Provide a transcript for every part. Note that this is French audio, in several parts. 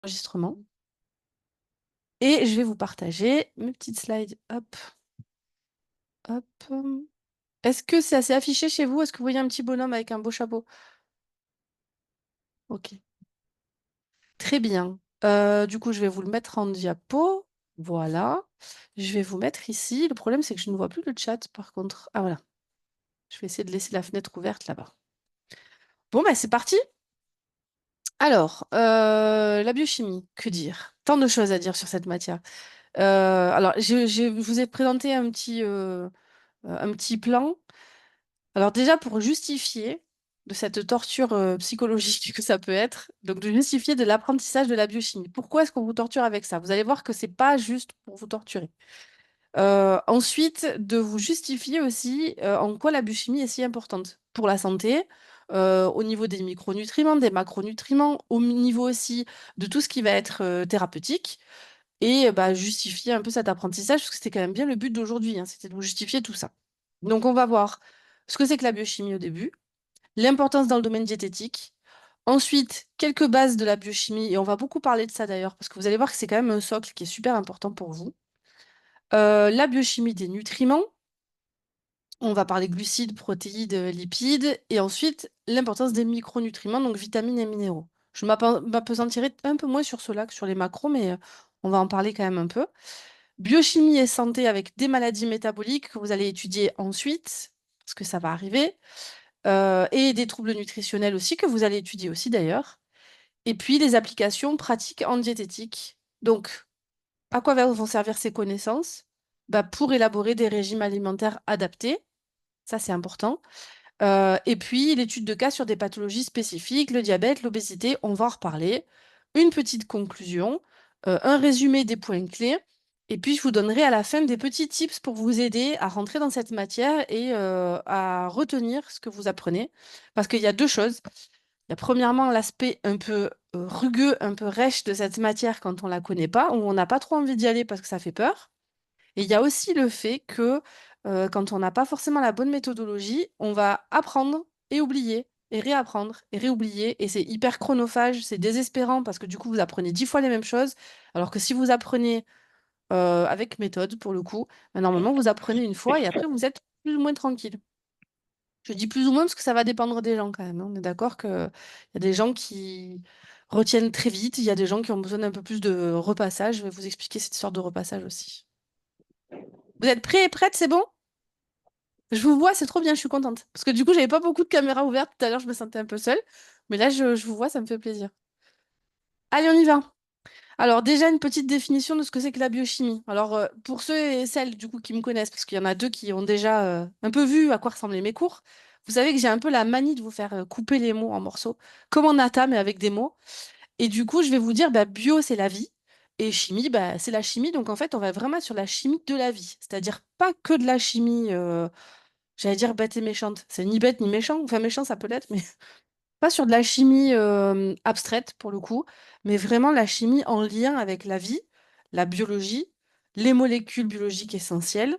enregistrement. Et je vais vous partager mes petites slides. Hop, hop. Est-ce que c'est assez affiché chez vous? Est-ce que vous voyez un petit bonhomme avec un beau chapeau? Ok, très bien. Du coup, je vais vous le mettre en diapo. Voilà. Je vais vous mettre ici. Le problème, c'est que je ne vois plus le chat, par contre. Ah, voilà. Je vais essayer de laisser la fenêtre ouverte là-bas. Bon, bah, c'est parti. Alors, la biochimie, que dire? Tant de choses à dire sur cette matière. Alors, je vous ai présenté un petit plan. Alors déjà, pour justifier de cette torture psychologique que ça peut être, donc de justifier de l'apprentissage de la biochimie. Pourquoi est-ce qu'on vous torture avec ça? Vous allez voir que c'est pas juste pour vous torturer. Ensuite, de vous justifier aussi en quoi la biochimie est si importante pour la santé, au niveau des micronutriments, des macronutriments, au niveau aussi de tout ce qui va être thérapeutique, et bah, justifier un peu cet apprentissage, parce que c'était quand même bien le but d'aujourd'hui, hein, c'était de vous justifier tout ça. Donc on va voir ce que c'est que la biochimie au début, l'importance dans le domaine diététique, ensuite quelques bases de la biochimie, et on va beaucoup parler de ça d'ailleurs, parce que vous allez voir que c'est quand même un socle qui est super important pour vous. La biochimie des nutriments, on va parler glucides, protéines, lipides, et ensuite l'importance des micronutriments, donc vitamines et minéraux. Je m'appesantirai un peu moins sur cela que sur les macros, mais on va en parler quand même un peu. Biochimie et santé avec des maladies métaboliques que vous allez étudier ensuite, parce que ça va arriver, et des troubles nutritionnels aussi que vous allez étudier aussi d'ailleurs. Et puis les applications pratiques en diététique. Donc, à quoi vont servir ces connaissances? Bah, pour élaborer des régimes alimentaires adaptés, ça c'est important. Et puis l'étude de cas sur des pathologies spécifiques, le diabète, l'obésité, on va en reparler. Une petite conclusion, un résumé des points clés, et puis je vous donnerai à la fin des petits tips pour vous aider à rentrer dans cette matière et à retenir ce que vous apprenez. Parce qu'il y a deux choses. Il y a premièrement l'aspect un peu rugueux, un peu rêche de cette matière quand on ne la connaît pas, où on n'a pas trop envie d'y aller parce que ça fait peur. Et il y a aussi le fait que quand on n'a pas forcément la bonne méthodologie, on va apprendre et oublier, et réapprendre et réoublier. Et c'est hyper chronophage, c'est désespérant parce que du coup, vous apprenez 10 fois les mêmes choses. Alors que si vous apprenez avec méthode, pour le coup, ben, normalement, vous apprenez une fois et après, vous êtes plus ou moins tranquille. Je dis plus ou moins parce que ça va dépendre des gens quand même, hein. On est d'accord qu'il y a des gens qui retiennent très vite, il y a des gens qui ont besoin d'un peu plus de repassage. Je vais vous expliquer cette sorte de repassage aussi. Vous êtes prêts et prêtes, c'est bon? Je vous vois, c'est trop bien, je suis contente. Parce que du coup, j'avais pas beaucoup de caméras ouvertes. Tout à l'heure, je me sentais un peu seule. Mais là, je vous vois, ça me fait plaisir. Allez, on y va. Alors, déjà, une petite définition de ce que c'est que la biochimie. Alors, pour ceux et celles, du coup, qui me connaissent, parce qu'il y en a deux qui ont déjà un peu vu à quoi ressemblaient mes cours, vous savez que j'ai un peu la manie de vous faire couper les mots en morceaux, comme en nata, mais avec des mots. Et du coup, je vais vous dire, bah, bio, c'est la vie. Et chimie, bah, c'est la chimie. Donc, en fait, on va vraiment sur la chimie de la vie. C'est-à-dire pas que de la chimie. J'allais dire bête et méchante. C'est ni bête ni méchant. Enfin, méchant, ça peut l'être, mais pas sur de la chimie abstraite, pour le coup, mais vraiment la chimie en lien avec la vie, la biologie, les molécules biologiques essentielles.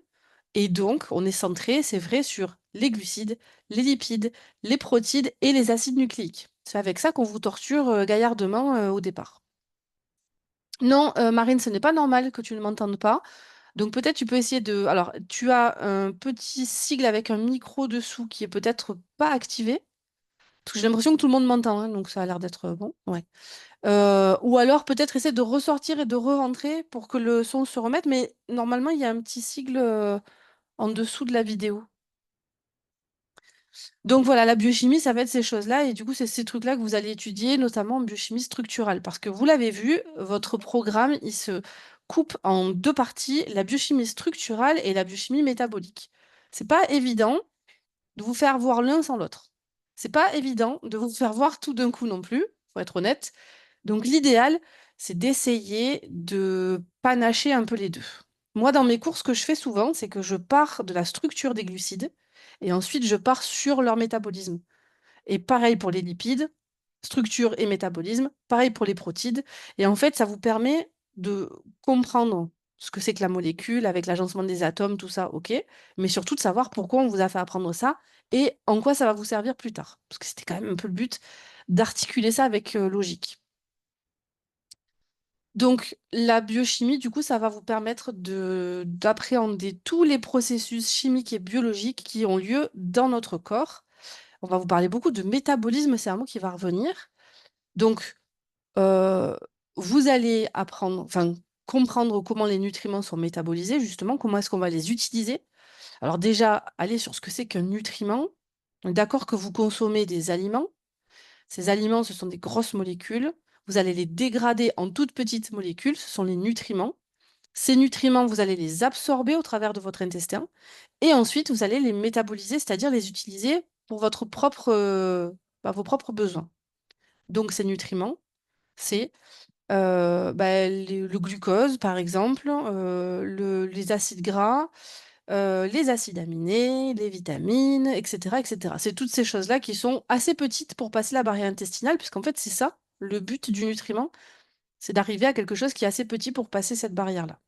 Et donc, on est centré, c'est vrai, sur les glucides, les lipides, les protides et les acides nucléiques. C'est avec ça qu'on vous torture gaillardement au départ. Non, Marine, ce n'est pas normal que tu ne m'entendes pas. Donc peut-être tu peux essayer de... Alors, tu as un petit sigle avec un micro dessous qui est peut-être pas activé. Parce que j'ai l'impression que tout le monde m'entend, hein, donc ça a l'air d'être bon. Ouais. Ou alors peut-être essayer de ressortir et de re-rentrer pour que le son se remette. Mais normalement, il y a un petit sigle en dessous de la vidéo. Donc voilà, la biochimie, ça va être ces choses-là. Et du coup, c'est ces trucs-là que vous allez étudier, notamment en biochimie structurale. Parce que vous l'avez vu, votre programme, il se coupe en deux parties, la biochimie structurale et la biochimie métabolique. C'est pas évident de vous faire voir l'un sans l'autre. C'est pas évident de vous faire voir tout d'un coup non plus, faut être honnête. Donc l'idéal, c'est d'essayer de panacher un peu les deux. Moi, dans mes cours, ce que je fais souvent, c'est que je pars de la structure des glucides et ensuite je pars sur leur métabolisme. Et pareil pour les lipides, structure et métabolisme, pareil pour les protides. Et en fait, ça vous permet de comprendre ce que c'est que la molécule avec l'agencement des atomes, tout ça, ok, mais surtout de savoir pourquoi on vous a fait apprendre ça et en quoi ça va vous servir plus tard. Parce que c'était quand même un peu le but d'articuler ça avec logique. Donc, la biochimie, du coup, ça va vous permettre d'appréhender tous les processus chimiques et biologiques qui ont lieu dans notre corps. On va vous parler beaucoup de métabolisme, c'est un mot qui va revenir. Donc, euh, vous allez apprendre, enfin, comprendre comment les nutriments sont métabolisés, justement, comment est-ce qu'on va les utiliser. Alors déjà, allez sur ce que c'est qu'un nutriment. D'accord que vous consommez des aliments. Ces aliments, ce sont des grosses molécules. Vous allez les dégrader en toutes petites molécules. Ce sont les nutriments. Ces nutriments, vous allez les absorber au travers de votre intestin. Et ensuite, vous allez les métaboliser, c'est-à-dire les utiliser pour vos propres besoins. Donc, ces nutriments, c'est le glucose, par exemple, les acides gras, les acides aminés, les vitamines, etc., etc. C'est toutes ces choses-là qui sont assez petites pour passer la barrière intestinale, puisqu'en fait, c'est ça, le but du nutriment, c'est d'arriver à quelque chose qui est assez petit pour passer cette barrière-là.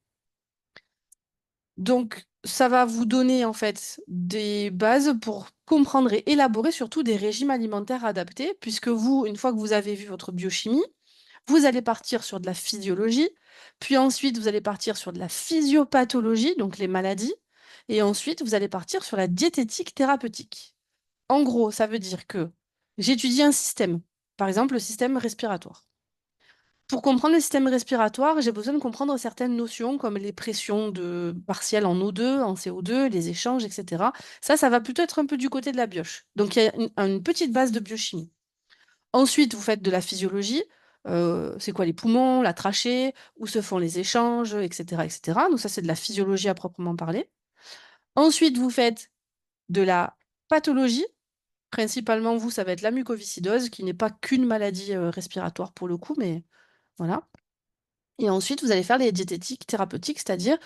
Donc, ça va vous donner en fait des bases pour comprendre et élaborer surtout des régimes alimentaires adaptés, puisque vous, une fois que vous avez vu votre biochimie, vous allez partir sur de la physiologie, puis ensuite vous allez partir sur de la physiopathologie, donc les maladies, et ensuite vous allez partir sur la diététique thérapeutique. En gros, ça veut dire que j'étudie un système, par exemple le système respiratoire. Pour comprendre le système respiratoire, j'ai besoin de comprendre certaines notions comme les pressions partielles en O2, en CO2, les échanges, etc. Ça va plutôt être un peu du côté de la bioche. Donc il y a une petite base de biochimie. Ensuite, vous faites de la physiologie. C'est quoi les poumons, la trachée, où se font les échanges, etc., etc. Donc ça, c'est de la physiologie à proprement parler. Ensuite, vous faites de la pathologie. Principalement, vous, ça va être la mucoviscidose, qui n'est pas qu'une maladie respiratoire pour le coup, mais voilà. Et ensuite, vous allez faire les diététiques thérapeutiques, c'est-à-dire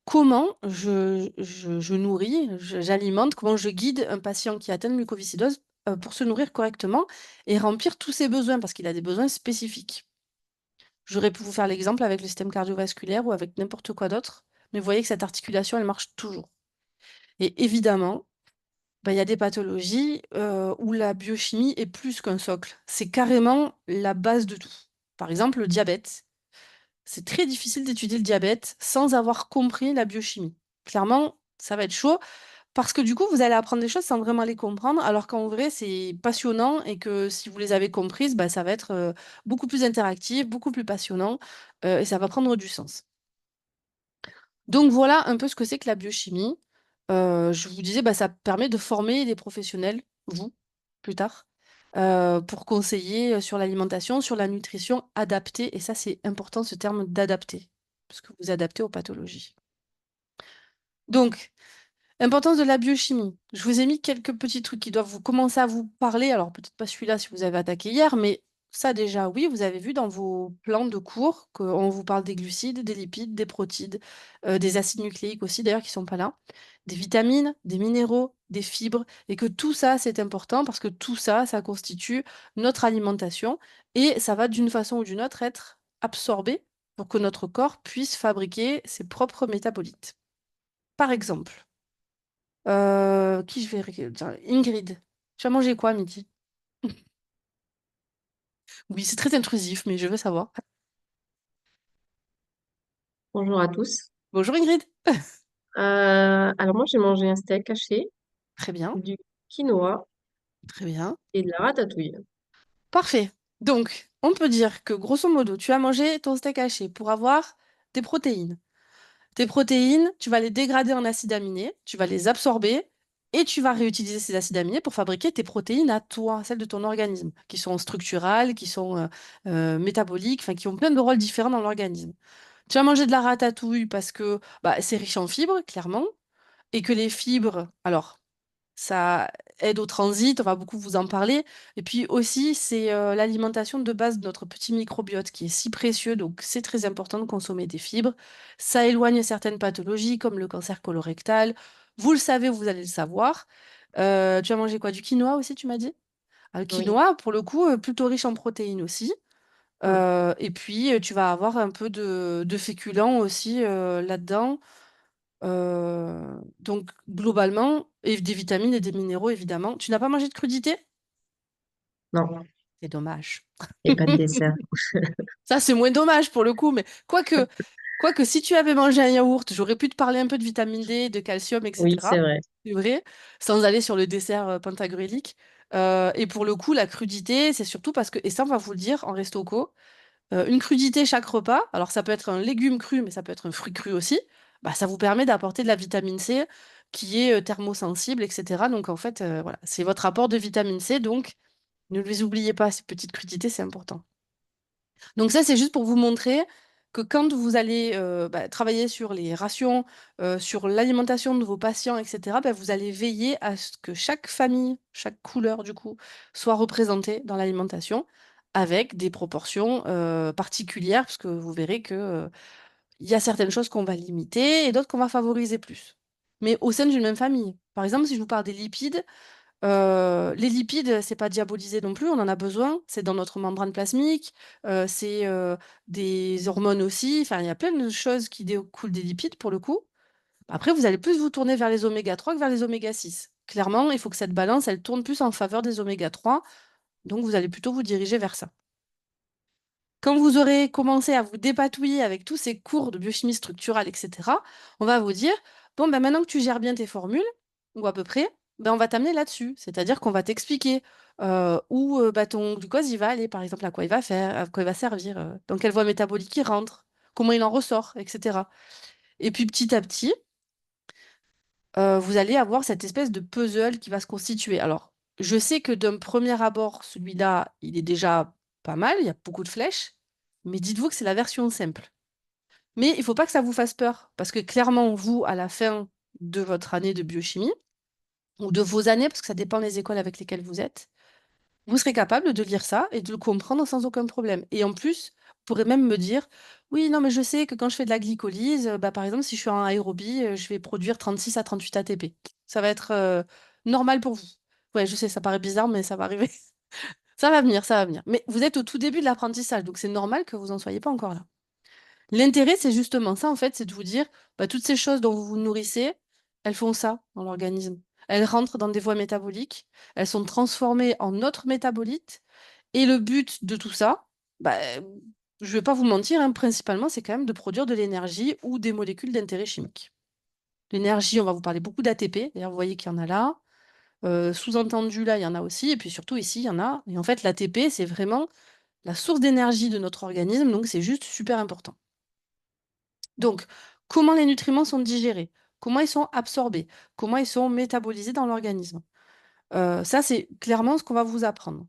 comment je nourris, j'alimente, comment je guide un patient qui a atteint de mucoviscidose pour se nourrir correctement et remplir tous ses besoins, parce qu'il a des besoins spécifiques. J'aurais pu vous faire l'exemple avec le système cardiovasculaire ou avec n'importe quoi d'autre, mais vous voyez que cette articulation, elle marche toujours. Et évidemment, bah, il y a des pathologies où la biochimie est plus qu'un socle. C'est carrément la base de tout. Par exemple, le diabète. C'est très difficile d'étudier le diabète sans avoir compris la biochimie. Clairement, ça va être chaud parce que du coup, vous allez apprendre des choses sans vraiment les comprendre, alors qu'en vrai, c'est passionnant et que si vous les avez comprises, bah, ça va être beaucoup plus interactif, beaucoup plus passionnant et ça va prendre du sens. Donc voilà un peu ce que c'est que la biochimie. Je vous disais, bah, ça permet de former des professionnels, vous, plus tard, pour conseiller sur l'alimentation, sur la nutrition adaptée. Et ça, c'est important, ce terme d'adapter, parce que vous adaptez aux pathologies. Donc, importance de la biochimie. Je vous ai mis quelques petits trucs qui doivent vous commencer à vous parler. Alors, peut-être pas celui-là si vous avez attaqué hier, mais ça déjà, oui, vous avez vu dans vos plans de cours qu'on vous parle des glucides, des lipides, des protides, des acides nucléiques aussi, d'ailleurs, qui sont pas là, des vitamines, des minéraux, des fibres, et que tout ça, c'est important parce que tout ça, ça constitue notre alimentation et ça va d'une façon ou d'une autre être absorbé pour que notre corps puisse fabriquer ses propres métabolites. Par exemple, qui je vais... tiens, Ingrid, tu as mangé quoi à midi? Oui, c'est très intrusif, mais je veux savoir. Bonjour à tous. Bonjour Ingrid. Alors moi j'ai mangé un steak haché, Très bien, du quinoa très bien. et de la ratatouille. Parfait. Donc, on peut dire que grosso modo, tu as mangé ton steak haché pour avoir des protéines. Tes protéines, tu vas les dégrader en acides aminés, tu vas les absorber et tu vas réutiliser ces acides aminés pour fabriquer tes protéines à toi, celles de ton organisme, qui sont structurales, qui sont métaboliques, enfin qui ont plein de rôles différents dans l'organisme. Tu vas manger de la ratatouille parce que bah, c'est riche en fibres, clairement, et que les fibres, alors, ça aide au transit, on va beaucoup vous en parler. Et puis aussi, c'est l'alimentation de base de notre petit microbiote qui est si précieux, donc c'est très important de consommer des fibres. Ça éloigne certaines pathologies comme le cancer colorectal. Vous le savez, vous allez le savoir. Tu as mangé quoi? Du quinoa aussi, tu m'as dit? Le Oui. quinoa, pour le coup, plutôt riche en protéines aussi. Mm. Et puis, tu vas avoir un peu de féculents aussi là-dedans. Donc, globalement, et des vitamines et des minéraux, évidemment. Tu n'as pas mangé de crudité? Non. C'est dommage. Et pas de dessert. Ça, c'est moins dommage pour le coup, mais quoique si tu avais mangé un yaourt, j'aurais pu te parler un peu de vitamine D, de calcium, Oui, etc. c'est vrai. C'est vrai, sans aller sur le dessert pentagruélique. Et pour le coup, la crudité, c'est surtout parce que, et ça, on va vous le dire en resto co, une crudité chaque repas, alors ça peut être un légume cru, mais ça peut être un fruit cru aussi, bah, ça vous permet d'apporter de la vitamine C qui est thermosensible, etc. Donc en fait, voilà, c'est votre apport de vitamine C, donc ne les oubliez pas, ces petites crudités, c'est important. Donc ça, c'est juste pour vous montrer que quand vous allez travailler sur les rations, sur l'alimentation de vos patients, etc., bah, vous allez veiller à ce que chaque famille, chaque couleur du coup, soit représentée dans l'alimentation avec des proportions particulières, parce que vous verrez que il y a certaines choses qu'on va limiter et d'autres qu'on va favoriser plus. Mais au sein d'une même famille. Par exemple, si je vous parle des lipides, les lipides, c'est pas diabolisé non plus, on en a besoin, c'est dans notre membrane plasmique, c'est des hormones aussi, enfin il y a plein de choses qui découlent des lipides pour le coup. Après, vous allez plus vous tourner vers les oméga 3 que vers les oméga 6. Clairement, il faut que cette balance, elle tourne plus en faveur des oméga 3, donc vous allez plutôt vous diriger vers ça. Quand vous aurez commencé à vous dépatouiller avec tous ces cours de biochimie structurale, etc., on va vous dire, bon, ben maintenant que tu gères bien tes formules, ou à peu près, ben on va t'amener là-dessus. C'est-à-dire qu'on va t'expliquer où bah, ton glucose il va aller, par exemple, à quoi il va faire, à quoi il va servir, dans quelle voie métabolique il rentre, comment il en ressort, etc. Et puis petit à petit, vous allez avoir cette espèce de puzzle qui va se constituer. Alors, je sais que d'un premier abord, celui-là, il est déjà pas mal, il y a beaucoup de flèches, mais dites-vous que c'est la version simple. Mais il ne faut pas que ça vous fasse peur, parce que clairement, vous, à la fin de votre année de biochimie, ou de vos années, parce que ça dépend des écoles avec lesquelles vous êtes, vous serez capable de lire ça et de le comprendre sans aucun problème. Et en plus, vous pourrez même me dire, oui, non, mais je sais que quand je fais de la glycolyse, bah, par exemple, si je suis en aérobie, je vais produire 36 à 38 ATP. Ça va être normal pour vous. Ouais, je sais, ça paraît bizarre, mais ça va arriver. Ça va venir, ça va venir. Mais vous êtes au tout début de l'apprentissage, donc c'est normal que vous n'en soyez pas encore là. L'intérêt, c'est justement ça, en fait, c'est de vous dire, bah, toutes ces choses dont vous vous nourrissez, elles font ça dans l'organisme. Elles rentrent dans des voies métaboliques, elles sont transformées en autres métabolites, et le but de tout ça, bah, je ne vais pas vous mentir, hein, principalement, c'est quand même de produire de l'énergie ou des molécules d'intérêt chimique. L'énergie, on va vous parler beaucoup d'ATP, d'ailleurs, vous voyez qu'il y en a là. Sous-entendu, là, il y en a aussi, et puis surtout ici, il y en a. Et en fait, l'ATP, c'est vraiment la source d'énergie de notre organisme, donc c'est juste super important. Donc, comment les nutriments sont digérés? Comment ils sont absorbés? Comment ils sont métabolisés dans l'organisme? Ça, c'est clairement ce qu'on va vous apprendre.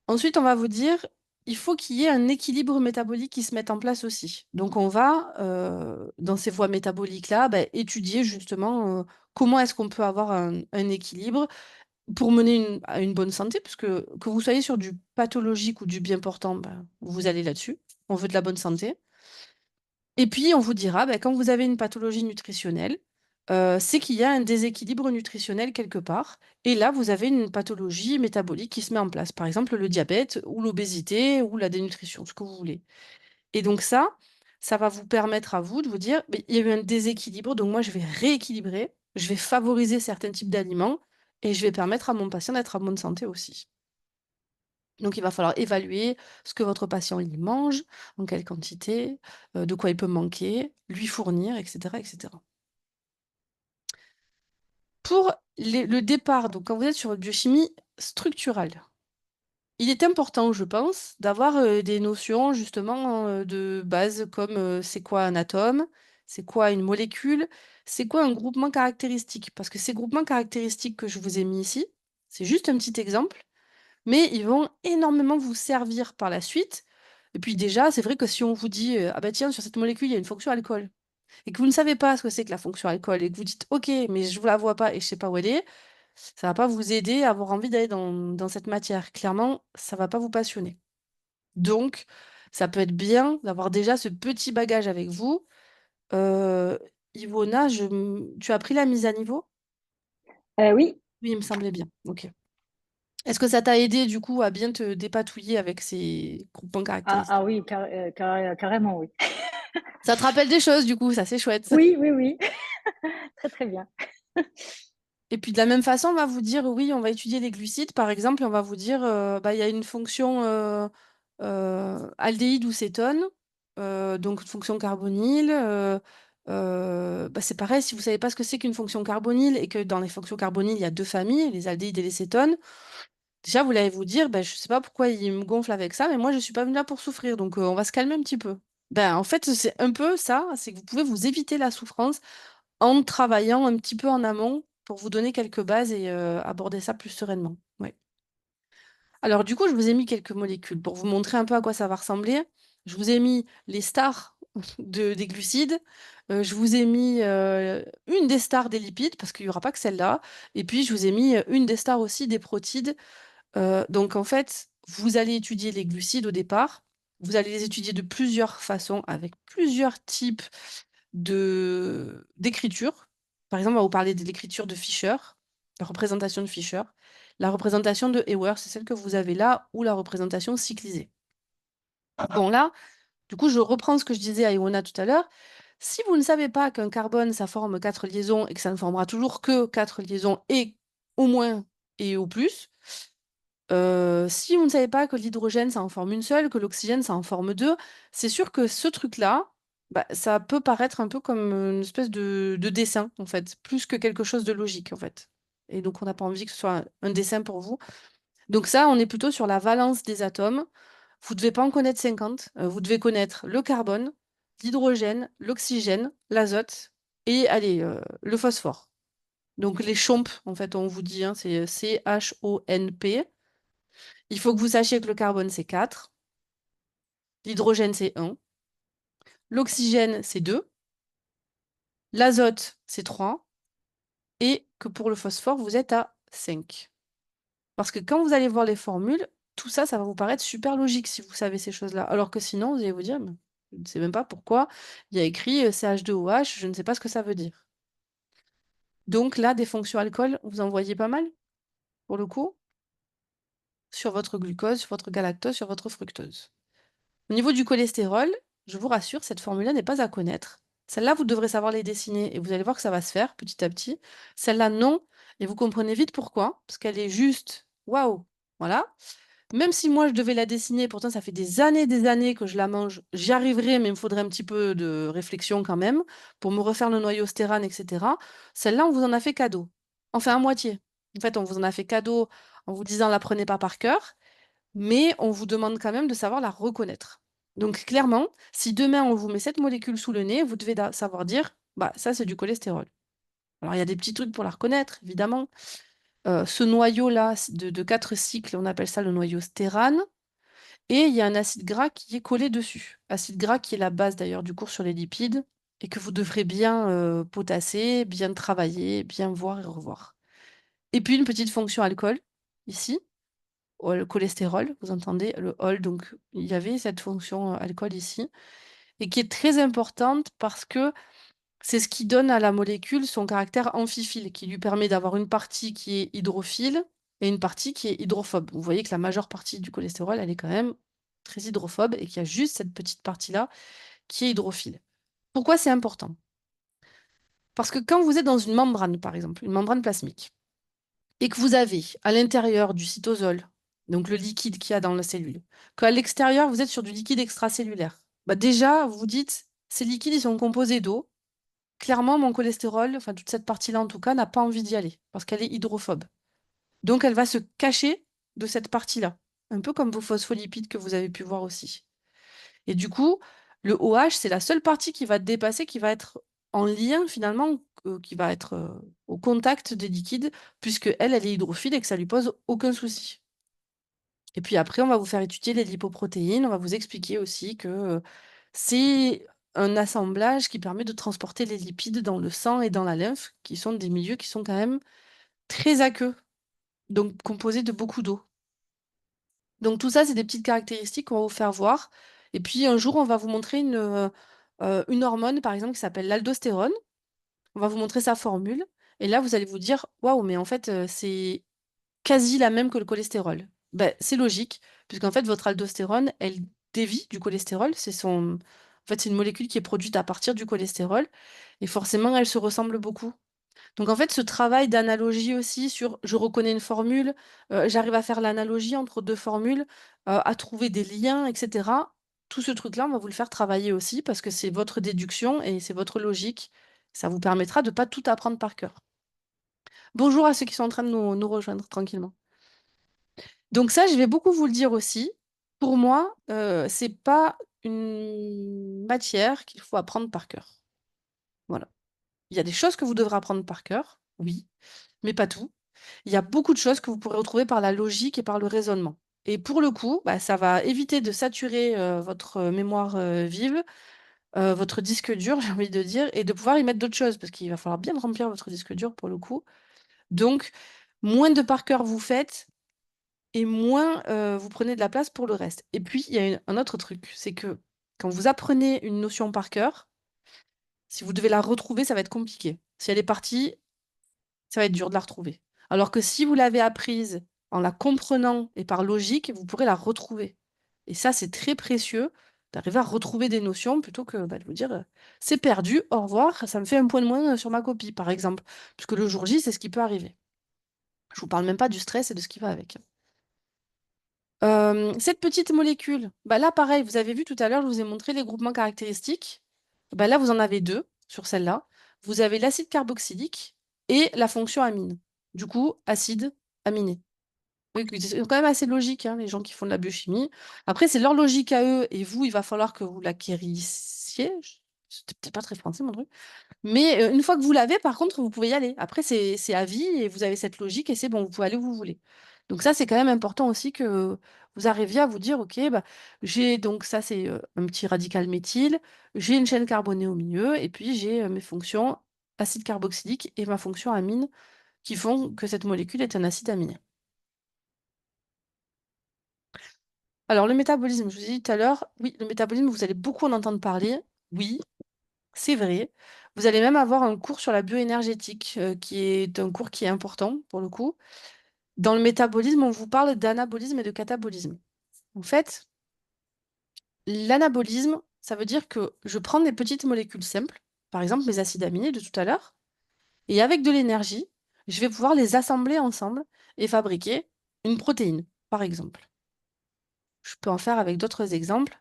Ensuite, on va vous dire, il faut qu'il y ait un équilibre métabolique qui se mette en place aussi. Donc, on va, dans ces voies métaboliques-là, bah, étudier justement comment est-ce qu'on peut avoir un équilibre pour mener à une bonne santé, parce que vous soyez sur du pathologique ou du bien portant, bah, vous allez là-dessus. On veut de la bonne santé. Et puis, on vous dira, bah, quand vous avez une pathologie nutritionnelle, c'est qu'il y a un déséquilibre nutritionnel quelque part. Et là, vous avez une pathologie métabolique qui se met en place. Par exemple, le diabète ou l'obésité ou la dénutrition, ce que vous voulez. Et donc ça va vous permettre à vous de vous dire, mais il y a eu un déséquilibre, donc moi, je vais rééquilibrer, je vais favoriser certains types d'aliments et je vais permettre à mon patient d'être en bonne santé aussi. Donc, il va falloir évaluer ce que votre patient il mange, en quelle quantité, de quoi il peut manquer, lui fournir, etc., etc. Pour le départ, donc quand vous êtes sur une biochimie structurale, il est important, je pense, d'avoir des notions justement de base comme c'est quoi un atome, c'est quoi une molécule, c'est quoi un groupement caractéristique. Parce que ces groupements caractéristiques que je vous ai mis ici, c'est juste un petit exemple, mais ils vont énormément vous servir par la suite. Et puis déjà, c'est vrai que si on vous dit, ah bah tiens, sur cette molécule, il y a une fonction alcool, et que vous ne savez pas ce que c'est que la fonction alcool, et que vous dites, ok, mais je ne la vois pas et je ne sais pas où elle est, ça ne va pas vous aider à avoir envie d'aller dans cette matière. Clairement, ça ne va pas vous passionner. Donc, ça peut être bien d'avoir déjà ce petit bagage avec vous. Euh, Ivona, tu as pris la mise à niveau? Oui. Oui, il me semblait bien. Ok. Est-ce que ça t'a aidé du coup à bien te dépatouiller avec ces groupements Ah caractéristiques? oui, carrément, oui. Ça te rappelle des choses du coup, ça c'est chouette. Oui, oui, oui. Très, très bien. Et puis de la même façon, on va vous dire, oui, on va étudier les glucides, par exemple, et on va vous dire, bah, il y a une fonction aldéhyde ou cétone, donc une fonction carbonyle. Bah, c'est pareil, si vous ne savez pas ce que c'est qu'une fonction carbonyle et que dans les fonctions carbonyles, il y a deux familles, les aldéhydes et les cétones, déjà, vous allez vous dire, bah, je ne sais pas pourquoi il me gonfle avec ça, mais moi, je ne suis pas venue là pour souffrir, donc on va se calmer un petit peu. Ben, en fait, c'est un peu ça, c'est que vous pouvez vous éviter la souffrance en travaillant un petit peu en amont pour vous donner quelques bases et aborder ça plus sereinement. Ouais. Alors du coup, je vous ai mis quelques molécules pour vous montrer un peu à quoi ça va ressembler. Je vous ai mis les stars des glucides. Je vous ai mis une des stars des lipides, parce qu'il n'y aura pas que celle-là. Et puis, je vous ai mis une des stars aussi des protides. Donc en fait, vous allez étudier les glucides au départ. Vous allez les étudier de plusieurs façons, avec plusieurs types d'écriture. Par exemple, on va vous parler de l'écriture de Fischer, la représentation de Fischer. La représentation de Ewers, c'est celle que vous avez là, ou la représentation cyclisée. Bon, là, du coup, je reprends ce que je disais à Iwona tout à l'heure. Si vous ne savez pas qu'un carbone, ça forme 4 liaisons et que ça ne formera toujours que 4 liaisons et au moins et au plus, si vous ne savez pas que l'hydrogène, ça en forme une seule, que l'oxygène, ça en forme deux, c'est sûr que ce truc-là, bah, ça peut paraître un peu comme une espèce de dessin, en fait, plus que quelque chose de logique, en fait. Et donc, on n'a pas envie que ce soit un dessin pour vous. Donc ça, on est plutôt sur la valence des atomes. Vous ne devez pas en connaître 50. Vous devez connaître le carbone, l'hydrogène, l'oxygène, l'azote et, allez, le phosphore. Donc les chompes, en fait, on vous dit, hein, c'est CHONP. Il faut que vous sachiez que le carbone, c'est 4, l'hydrogène, c'est 1, l'oxygène, c'est 2, l'azote, c'est 3, et que pour le phosphore, vous êtes à 5. Parce que quand vous allez voir les formules, tout ça, ça va vous paraître super logique si vous savez ces choses-là. Alors que sinon, vous allez vous dire, mais je ne sais même pas pourquoi il y a écrit CH2OH, je ne sais pas ce que ça veut dire. Donc là, des fonctions alcool, vous en voyez pas mal, pour le coup, sur votre glucose, sur votre galactose, sur votre fructose. Au niveau du cholestérol, je vous rassure, cette formule-là n'est pas à connaître. Celle-là, vous devrez savoir les dessiner et vous allez voir que ça va se faire petit à petit. Celle-là, non. Et vous comprenez vite pourquoi. Parce qu'elle est juste, waouh, voilà. Même si moi, je devais la dessiner, pourtant, ça fait des années que je la mange, j'y arriverai, mais il me faudrait un petit peu de réflexion quand même pour me refaire le noyau stérane, etc. Celle-là, on vous en a fait cadeau. Enfin, à moitié. En fait, on vous en a fait cadeau en vous disant, la prenez pas par cœur, mais on vous demande quand même de savoir la reconnaître. Donc clairement, si demain on vous met cette molécule sous le nez, vous devez savoir dire, bah ça c'est du cholestérol. Alors il y a des petits trucs pour la reconnaître, évidemment. Ce noyau-là de 4 cycles, on appelle ça le noyau stérane, et il y a un acide gras qui est collé dessus. Acide gras qui est la base d'ailleurs du cours sur les lipides, et que vous devrez bien potasser, bien travailler, bien voir et revoir. Et puis une petite fonction alcool, ici, le cholestérol, vous entendez, le ol, donc il y avait cette fonction alcool ici, et qui est très importante parce que c'est ce qui donne à la molécule son caractère amphiphile, qui lui permet d'avoir une partie qui est hydrophile et une partie qui est hydrophobe. Vous voyez que la majeure partie du cholestérol, elle est quand même très hydrophobe et qu'il y a juste cette petite partie-là qui est hydrophile. Pourquoi c'est important? Parce que quand vous êtes dans une membrane, par exemple, une membrane plasmique, et que vous avez à l'intérieur du cytosol, donc le liquide qu'il y a dans la cellule, qu'à l'extérieur, vous êtes sur du liquide extracellulaire, bah déjà, vous vous dites, ces liquides, ils sont composés d'eau. Clairement, mon cholestérol, enfin toute cette partie-là en tout cas, n'a pas envie d'y aller, parce qu'elle est hydrophobe. Donc elle va se cacher de cette partie-là, un peu comme vos phospholipides que vous avez pu voir aussi. Et du coup, le OH, c'est la seule partie qui va dépasser, qui va être en lien finalement, qui va être au contact des liquides, puisque elle est hydrophile et que ça lui pose aucun souci. Et puis après, on va vous faire étudier les lipoprotéines, on va vous expliquer aussi que c'est un assemblage qui permet de transporter les lipides dans le sang et dans la lymphe, qui sont des milieux qui sont quand même très aqueux, donc composés de beaucoup d'eau. Donc tout ça, c'est des petites caractéristiques qu'on va vous faire voir. Et puis un jour, on va vous montrer une hormone, par exemple, qui s'appelle l'aldostérone. On va vous montrer sa formule. Et là, vous allez vous dire, waouh, mais en fait, c'est quasi la même que le cholestérol. Ben, c'est logique, puisqu'en fait, votre aldostérone, elle dévie du cholestérol. En fait, c'est une molécule qui est produite à partir du cholestérol. Et forcément, elle se ressemble beaucoup. Donc en fait, ce travail d'analogie aussi sur je reconnais une formule, j'arrive à faire l'analogie entre deux formules, à trouver des liens, etc. Tout ce truc-là, on va vous le faire travailler aussi parce que c'est votre déduction et c'est votre logique. Ça vous permettra de ne pas tout apprendre par cœur. Bonjour à ceux qui sont en train de nous rejoindre tranquillement. Donc ça, je vais beaucoup vous le dire aussi. Pour moi, c'est pas une matière qu'il faut apprendre par cœur. Voilà. Il y a des choses que vous devrez apprendre par cœur, oui, mais pas tout. Il y a beaucoup de choses que vous pourrez retrouver par la logique et par le raisonnement. Et pour le coup, bah, ça va éviter de saturer votre mémoire vive, votre disque dur, j'ai envie de dire, et de pouvoir y mettre d'autres choses, parce qu'il va falloir bien remplir votre disque dur pour le coup. Donc, moins de par cœur vous faites, et moins vous prenez de la place pour le reste. Et puis, il y a un autre truc, c'est que quand vous apprenez une notion par cœur, si vous devez la retrouver, ça va être compliqué. Si elle est partie, ça va être dur de la retrouver. Alors que si vous l'avez apprise en la comprenant et par logique, vous pourrez la retrouver. Et ça, c'est très précieux d'arriver à retrouver des notions plutôt que bah, de vous dire c'est perdu, au revoir, ça me fait un point de moins sur ma copie, par exemple. Puisque le jour J, c'est ce qui peut arriver. Je vous parle même pas du stress et de ce qui va avec. Cette petite molécule, bah là, pareil, vous avez vu tout à l'heure, je vous ai montré les groupements caractéristiques. Bah là, vous en avez deux sur celle-là. Vous avez l'acide carboxylique et la fonction amine. Du coup, acide aminé. Oui, c'est quand même assez logique, hein, les gens qui font de la biochimie. Après, c'est leur logique à eux, et vous, il va falloir que vous l'acquérissiez. C'était peut-être pas très français, mon truc. Mais une fois que vous l'avez, par contre, vous pouvez y aller. Après, c'est à vie et vous avez cette logique et c'est bon, vous pouvez aller où vous voulez. Donc ça, c'est quand même important aussi que vous arriviez à vous dire, OK, bah, j'ai donc ça, c'est un petit radical méthyle, j'ai une chaîne carbonée au milieu et puis j'ai mes fonctions acide carboxylique et ma fonction amine qui font que cette molécule est un acide aminé. Alors, le métabolisme, je vous ai dit tout à l'heure, oui, le métabolisme, vous allez beaucoup en entendre parler. Oui, c'est vrai. Vous allez même avoir un cours sur la bioénergétique, qui est un cours qui est important pour le coup. Dans le métabolisme, on vous parle d'anabolisme et de catabolisme. En fait, l'anabolisme, ça veut dire que je prends des petites molécules simples, par exemple mes acides aminés de tout à l'heure, et avec de l'énergie, je vais pouvoir les assembler ensemble et fabriquer une protéine, par exemple. Je peux en faire avec d'autres exemples.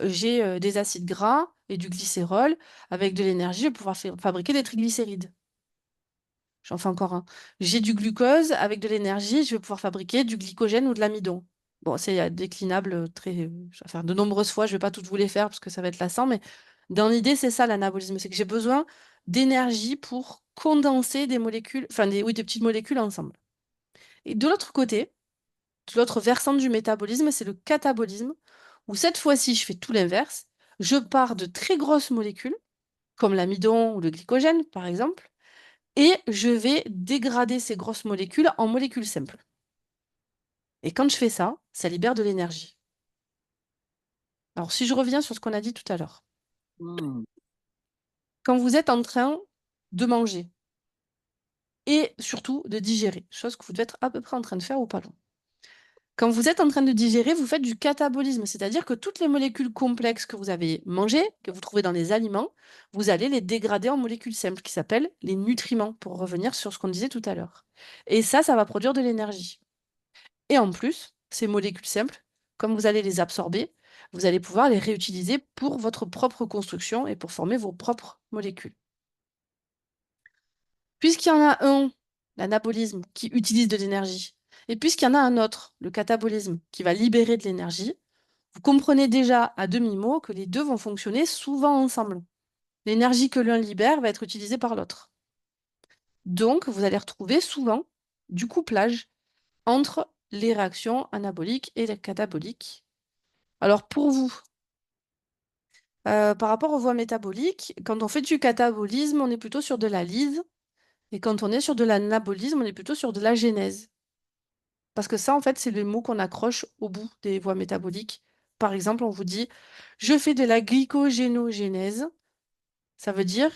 J'ai des acides gras et du glycérol. Avec de l'énergie, je vais pouvoir fabriquer des triglycérides. J'en fais encore un. J'ai du glucose, avec de l'énergie, je vais pouvoir fabriquer du glycogène ou de l'amidon. Bon, c'est déclinable je vais faire de nombreuses fois, je ne vais pas toutes vous les faire parce que ça va être lassant, mais dans l'idée, c'est ça l'anabolisme, c'est que j'ai besoin d'énergie pour condenser des molécules, enfin oui, des petites molécules ensemble. Et de l'autre côté, de l'autre versant du métabolisme, c'est le catabolisme, où cette fois-ci, je fais tout l'inverse. Je pars de très grosses molécules, comme l'amidon ou le glycogène, par exemple, et je vais dégrader ces grosses molécules en molécules simples. Et quand je fais ça, ça libère de l'énergie. Alors, si je reviens sur ce qu'on a dit tout à l'heure, quand vous êtes en train de manger et surtout de digérer, chose que vous devez être à peu près en train de faire ou pas loin. Quand vous êtes en train de digérer, vous faites du catabolisme, c'est-à-dire que toutes les molécules complexes que vous avez mangées, que vous trouvez dans les aliments, vous allez les dégrader en molécules simples qui s'appellent les nutriments, pour revenir sur ce qu'on disait tout à l'heure. Et ça va produire de l'énergie. Et en plus, ces molécules simples, comme vous allez les absorber, vous allez pouvoir les réutiliser pour votre propre construction et pour former vos propres molécules. Puisqu'il y en a un, l'anabolisme, qui utilise de l'énergie, et puisqu'il y en a un autre, le catabolisme, qui va libérer de l'énergie, vous comprenez déjà à demi-mot que les deux vont fonctionner souvent ensemble. L'énergie que l'un libère va être utilisée par l'autre. Donc, vous allez retrouver souvent du couplage entre les réactions anaboliques et les cataboliques. Alors, pour vous, par rapport aux voies métaboliques, quand on fait du catabolisme, on est plutôt sur de la lyse, et quand on est sur de l'anabolisme, on est plutôt sur de la genèse. Parce que ça, en fait, c'est le mot qu'on accroche au bout des voies métaboliques. Par exemple, on vous dit, je fais de la glycogénogénèse. Ça veut dire,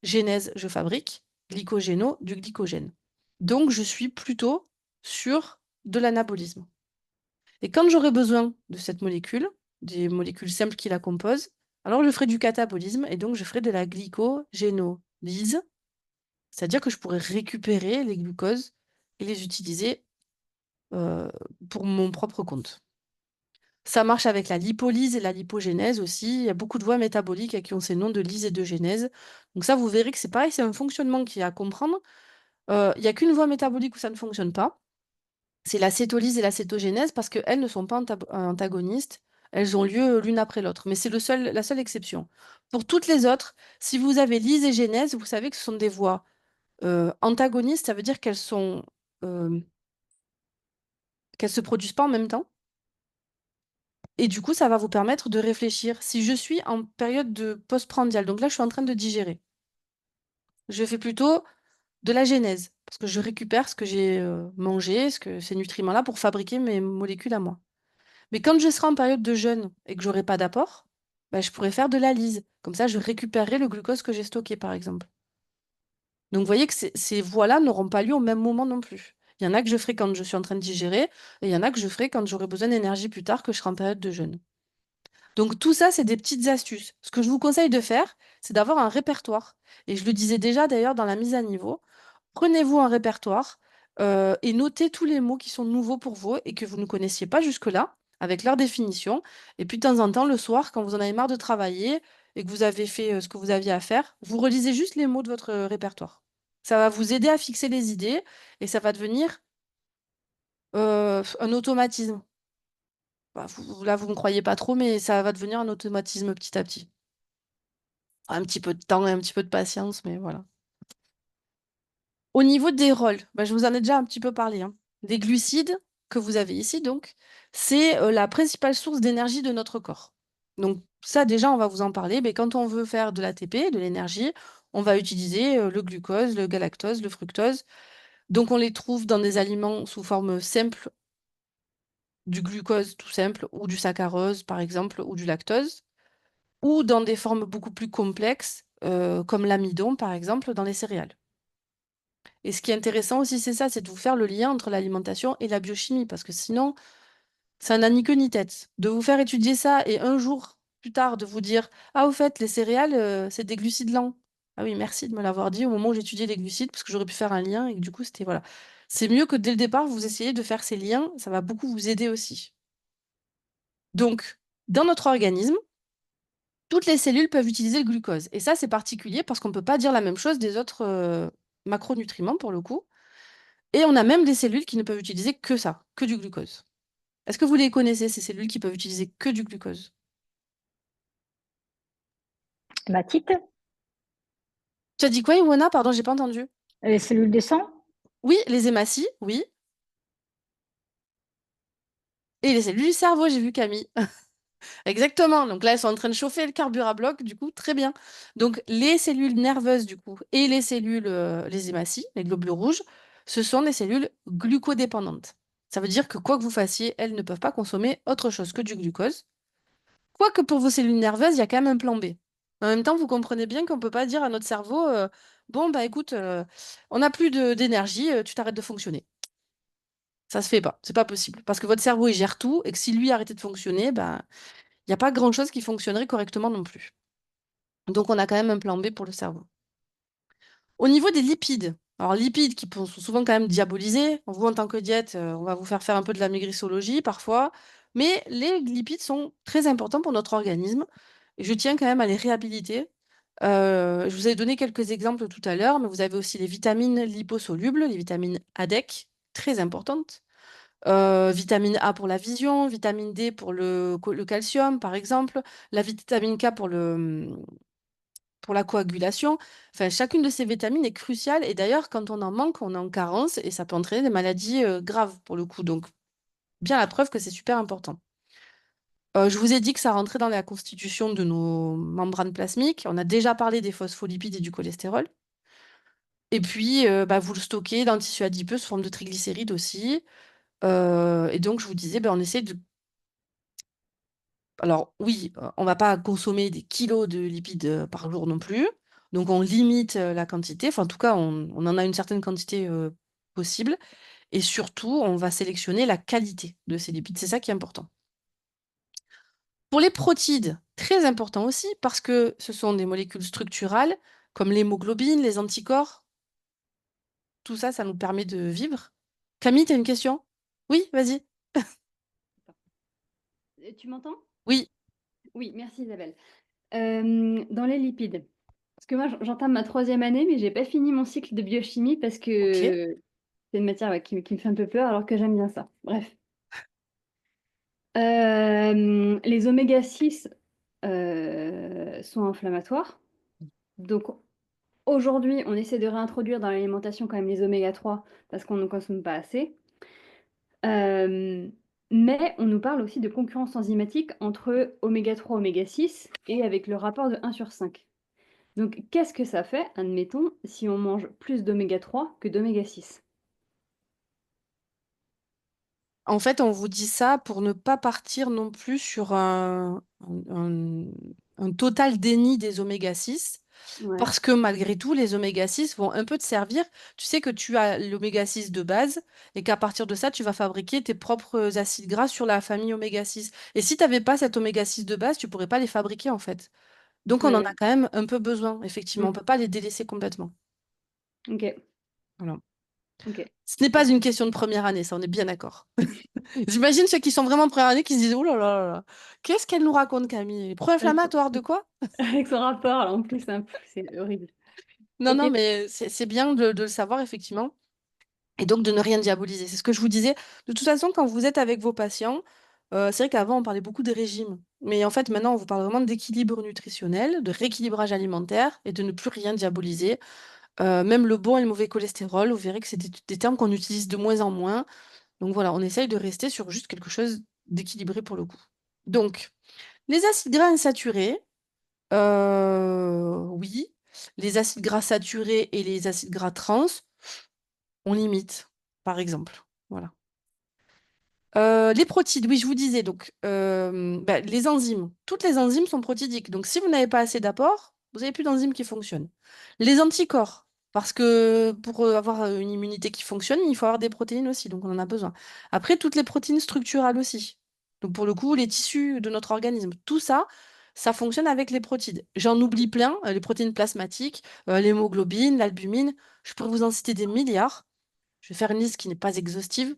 genèse, je fabrique, glycogéno, du glycogène. Donc, je suis plutôt sur de l'anabolisme. Et quand j'aurai besoin de cette molécule, des molécules simples qui la composent, alors je ferai du catabolisme et donc je ferai de la glycogénolyse. C'est-à-dire que je pourrais récupérer les glucoses et les utiliser euh, pour mon propre compte. Ça marche avec la lipolyse et la lipogénèse aussi. Il y a beaucoup de voies métaboliques qui ont ces noms de lyse et de génèse. Donc ça, vous verrez que c'est pareil, c'est un fonctionnement qui est à comprendre. Il n'y a qu'une voie métabolique où ça ne fonctionne pas. C'est la cétolyse et la cétogénèse parce qu'elles ne sont pas antagonistes. Elles ont lieu l'une après l'autre. Mais c'est la seule exception. Pour toutes les autres, si vous avez lyse et génèse, vous savez que ce sont des voies antagonistes. Ça veut dire euh, qu'elles se produisent pas en même temps. Et du coup, ça va vous permettre de réfléchir. Si je suis en période de postprandial, donc là, je suis en train de digérer, je fais plutôt de la génèse, parce que je récupère ce que j'ai mangé, ces nutriments-là, pour fabriquer mes molécules à moi. Mais quand je serai en période de jeûne et que j'aurai pas d'apport, bah, je pourrais faire de la lyse. Comme ça, je récupérerai le glucose que j'ai stocké, par exemple. Donc, vous voyez que ces voies-là n'auront pas lieu au même moment non plus. Il y en a que je ferai quand je suis en train de digérer, et il y en a que je ferai quand j'aurai besoin d'énergie plus tard, que je serai en période de jeûne. Donc tout ça, c'est des petites astuces. Ce que je vous conseille de faire, c'est d'avoir un répertoire. Et je le disais déjà d'ailleurs dans la mise à niveau. Prenez-vous un répertoire et notez tous les mots qui sont nouveaux pour vous et que vous ne connaissiez pas jusque-là, avec leur définition. Et puis de temps en temps, le soir, quand vous en avez marre de travailler et que vous avez fait ce que vous aviez à faire, vous relisez juste les mots de votre répertoire. Ça va vous aider à fixer les idées et ça va devenir un automatisme. Bah, là, vous ne me croyez pas trop, mais ça va devenir un automatisme petit à petit. Un petit peu de temps et un petit peu de patience, mais voilà. Au niveau des rôles, bah, je vous en ai déjà un petit peu parlé, hein. Les glucides que vous avez ici, donc, c'est la principale source d'énergie de notre corps. Donc ça, déjà, on va vous en parler. Mais quand on veut faire de l'ATP, de l'énergie, on va utiliser le glucose, le galactose, le fructose. Donc on les trouve dans des aliments sous forme simple, du glucose tout simple, ou du saccharose, par exemple, ou du lactose, ou dans des formes beaucoup plus complexes, comme l'amidon, par exemple, dans les céréales. Et ce qui est intéressant aussi, c'est ça, c'est de vous faire le lien entre l'alimentation et la biochimie, parce que sinon, ça n'a ni queue ni tête. De vous faire étudier ça et un jour plus tard de vous dire, ah, au fait, les céréales, c'est des glucides lents. Ah oui, merci de me l'avoir dit au moment où j'étudiais les glucides, parce que j'aurais pu faire un lien et que du coup, c'était voilà. C'est mieux que dès le départ, vous essayez de faire ces liens, ça va beaucoup vous aider aussi. Donc, dans notre organisme, toutes les cellules peuvent utiliser le glucose. Et ça, c'est particulier parce qu'on ne peut pas dire la même chose des autres macronutriments pour le coup. Et on a même des cellules qui ne peuvent utiliser que ça, que du glucose. Est-ce que vous les connaissez, ces cellules qui peuvent utiliser que du glucose? Hématite, Tu as dit quoi, Iwana? Pardon, j'ai pas entendu. les cellules de sang, Oui, les hématies, oui. Et les cellules du cerveau, j'ai vu Camille. Exactement. Donc là, elles sont en train de chauffer le carburant à bloc, du coup, très bien. Donc les cellules nerveuses, du coup, et les cellules, les hématies, les globules rouges, ce sont des cellules glucodépendantes. Ça veut dire que quoi que vous fassiez, elles ne peuvent pas consommer autre chose que du glucose. Quoique pour vos cellules nerveuses, il y a quand même un plan B. En même temps, vous comprenez bien qu'on ne peut pas dire à notre cerveau, bon, bah écoute, on n'a plus d'énergie, tu t'arrêtes de fonctionner. Ça se fait pas, c'est pas possible. Parce que votre cerveau, il gère tout, et que si lui arrêtait de fonctionner, bah, il n'y a pas grand-chose qui fonctionnerait correctement non plus. Donc on a quand même un plan B pour le cerveau. Au niveau des lipides, alors lipides qui sont souvent quand même diabolisés, vous en tant que diète, on va vous faire un peu de la maigrissologie parfois, mais les lipides sont très importants pour notre organisme et je tiens quand même à les réhabiliter. Je vous ai donné quelques exemples tout à l'heure, mais vous avez aussi les vitamines liposolubles, les vitamines ADEC, très importantes. Vitamine A pour la vision, vitamine D pour le calcium, par exemple, la vitamine K pour la coagulation. Enfin, chacune de ces vitamines est cruciale et d'ailleurs, quand on en manque, on est en carence et ça peut entraîner des maladies graves pour le coup. Donc, bien la preuve que c'est super important. Je vous ai dit que ça rentrait dans la constitution de nos membranes plasmiques. On a déjà parlé des phospholipides et du cholestérol. Et puis, bah, vous le stockez dans le tissu adipeux sous forme de triglycérides aussi. Et donc, je vous disais, ben, on essaie de. Alors, oui, on va pas consommer des kilos de lipides par jour non plus. Donc, on limite la quantité. Enfin, en tout cas, on en a une certaine quantité possible. Et surtout, on va sélectionner la qualité de ces lipides. C'est ça qui est important. Pour les protides, très important aussi, parce que ce sont des molécules structurales, comme l'hémoglobine, les anticorps. tout ça, ça nous permet de vivre. Camille, tu as une question? Oui, vas-y. Tu m'entends? Oui. Oui, merci Isabelle. Dans les lipides, parce que moi j'entame ma 3e année, mais j'ai pas fini mon cycle de biochimie parce Ok. que c'est une matière qui me fait un peu peur alors que j'aime bien ça. Bref. Les oméga 6 sont inflammatoires. Donc aujourd'hui, on essaie de réintroduire dans l'alimentation quand même les oméga 3 parce qu'on ne consomme pas assez. Mais on nous parle aussi de concurrence enzymatique entre oméga 3, oméga 6 et avec le rapport de 1/5. Donc qu'est-ce que ça fait, admettons, si on mange plus d'oméga 3 que d'oméga 6? En fait, on vous dit ça pour ne pas partir non plus sur un total déni des oméga 6. Ouais, Parce que malgré tout, les oméga 6 vont un peu te servir. Tu sais que tu as l'oméga 6 de base et qu'à partir de ça, tu vas fabriquer tes propres acides gras sur la famille oméga 6. Et si tu n'avais pas cet oméga 6 de base, tu pourrais pas les fabriquer en fait. Donc on en a ouais. quand même un peu besoin, effectivement. On Mmh. ne peut pas les délaisser complètement. OK, Voilà. OK. Ce n'est pas une question de première année, ça, on est bien d'accord. J'imagine ceux qui sont vraiment en première année qui se disent, oh là là là là, qu'est-ce qu'elle nous raconte, Camille? Avec son Pro-inflammatoire de quoi? avec son rapport là en plus, c'est horrible. Non, OK. non, mais c'est bien de le savoir, effectivement. Et donc de ne rien diaboliser. C'est ce que je vous disais. De toute façon, quand vous êtes avec vos patients, c'est vrai qu'avant, on parlait beaucoup des régimes. Mais en fait, maintenant, on vous parle vraiment d'équilibre nutritionnel, de rééquilibrage alimentaire et de ne plus rien diaboliser. Même le bon et le mauvais cholestérol, vous verrez que c'est des termes qu'on utilise de moins en moins. Donc voilà, on essaye de rester sur juste quelque chose d'équilibré pour le coup. Donc, les acides gras insaturés, oui. Les acides gras saturés et les acides gras trans, on limite, par exemple. Voilà. Les protides, oui, je vous disais, donc les enzymes. Toutes les enzymes sont protidiques. Donc, si vous n'avez pas assez d'apport, vous n'avez plus d'enzymes qui fonctionnent. Les anticorps, parce que pour avoir une immunité qui fonctionne, il faut avoir des protéines aussi, donc on en a besoin. Après, toutes les protéines structurales aussi. Donc, pour le coup, les tissus de notre organisme, tout ça, ça fonctionne avec les protides. J'en oublie plein, les protéines plasmatiques, l'hémoglobine, l'albumine. Je pourrais vous en citer des milliards. Je vais faire une liste qui n'est pas exhaustive.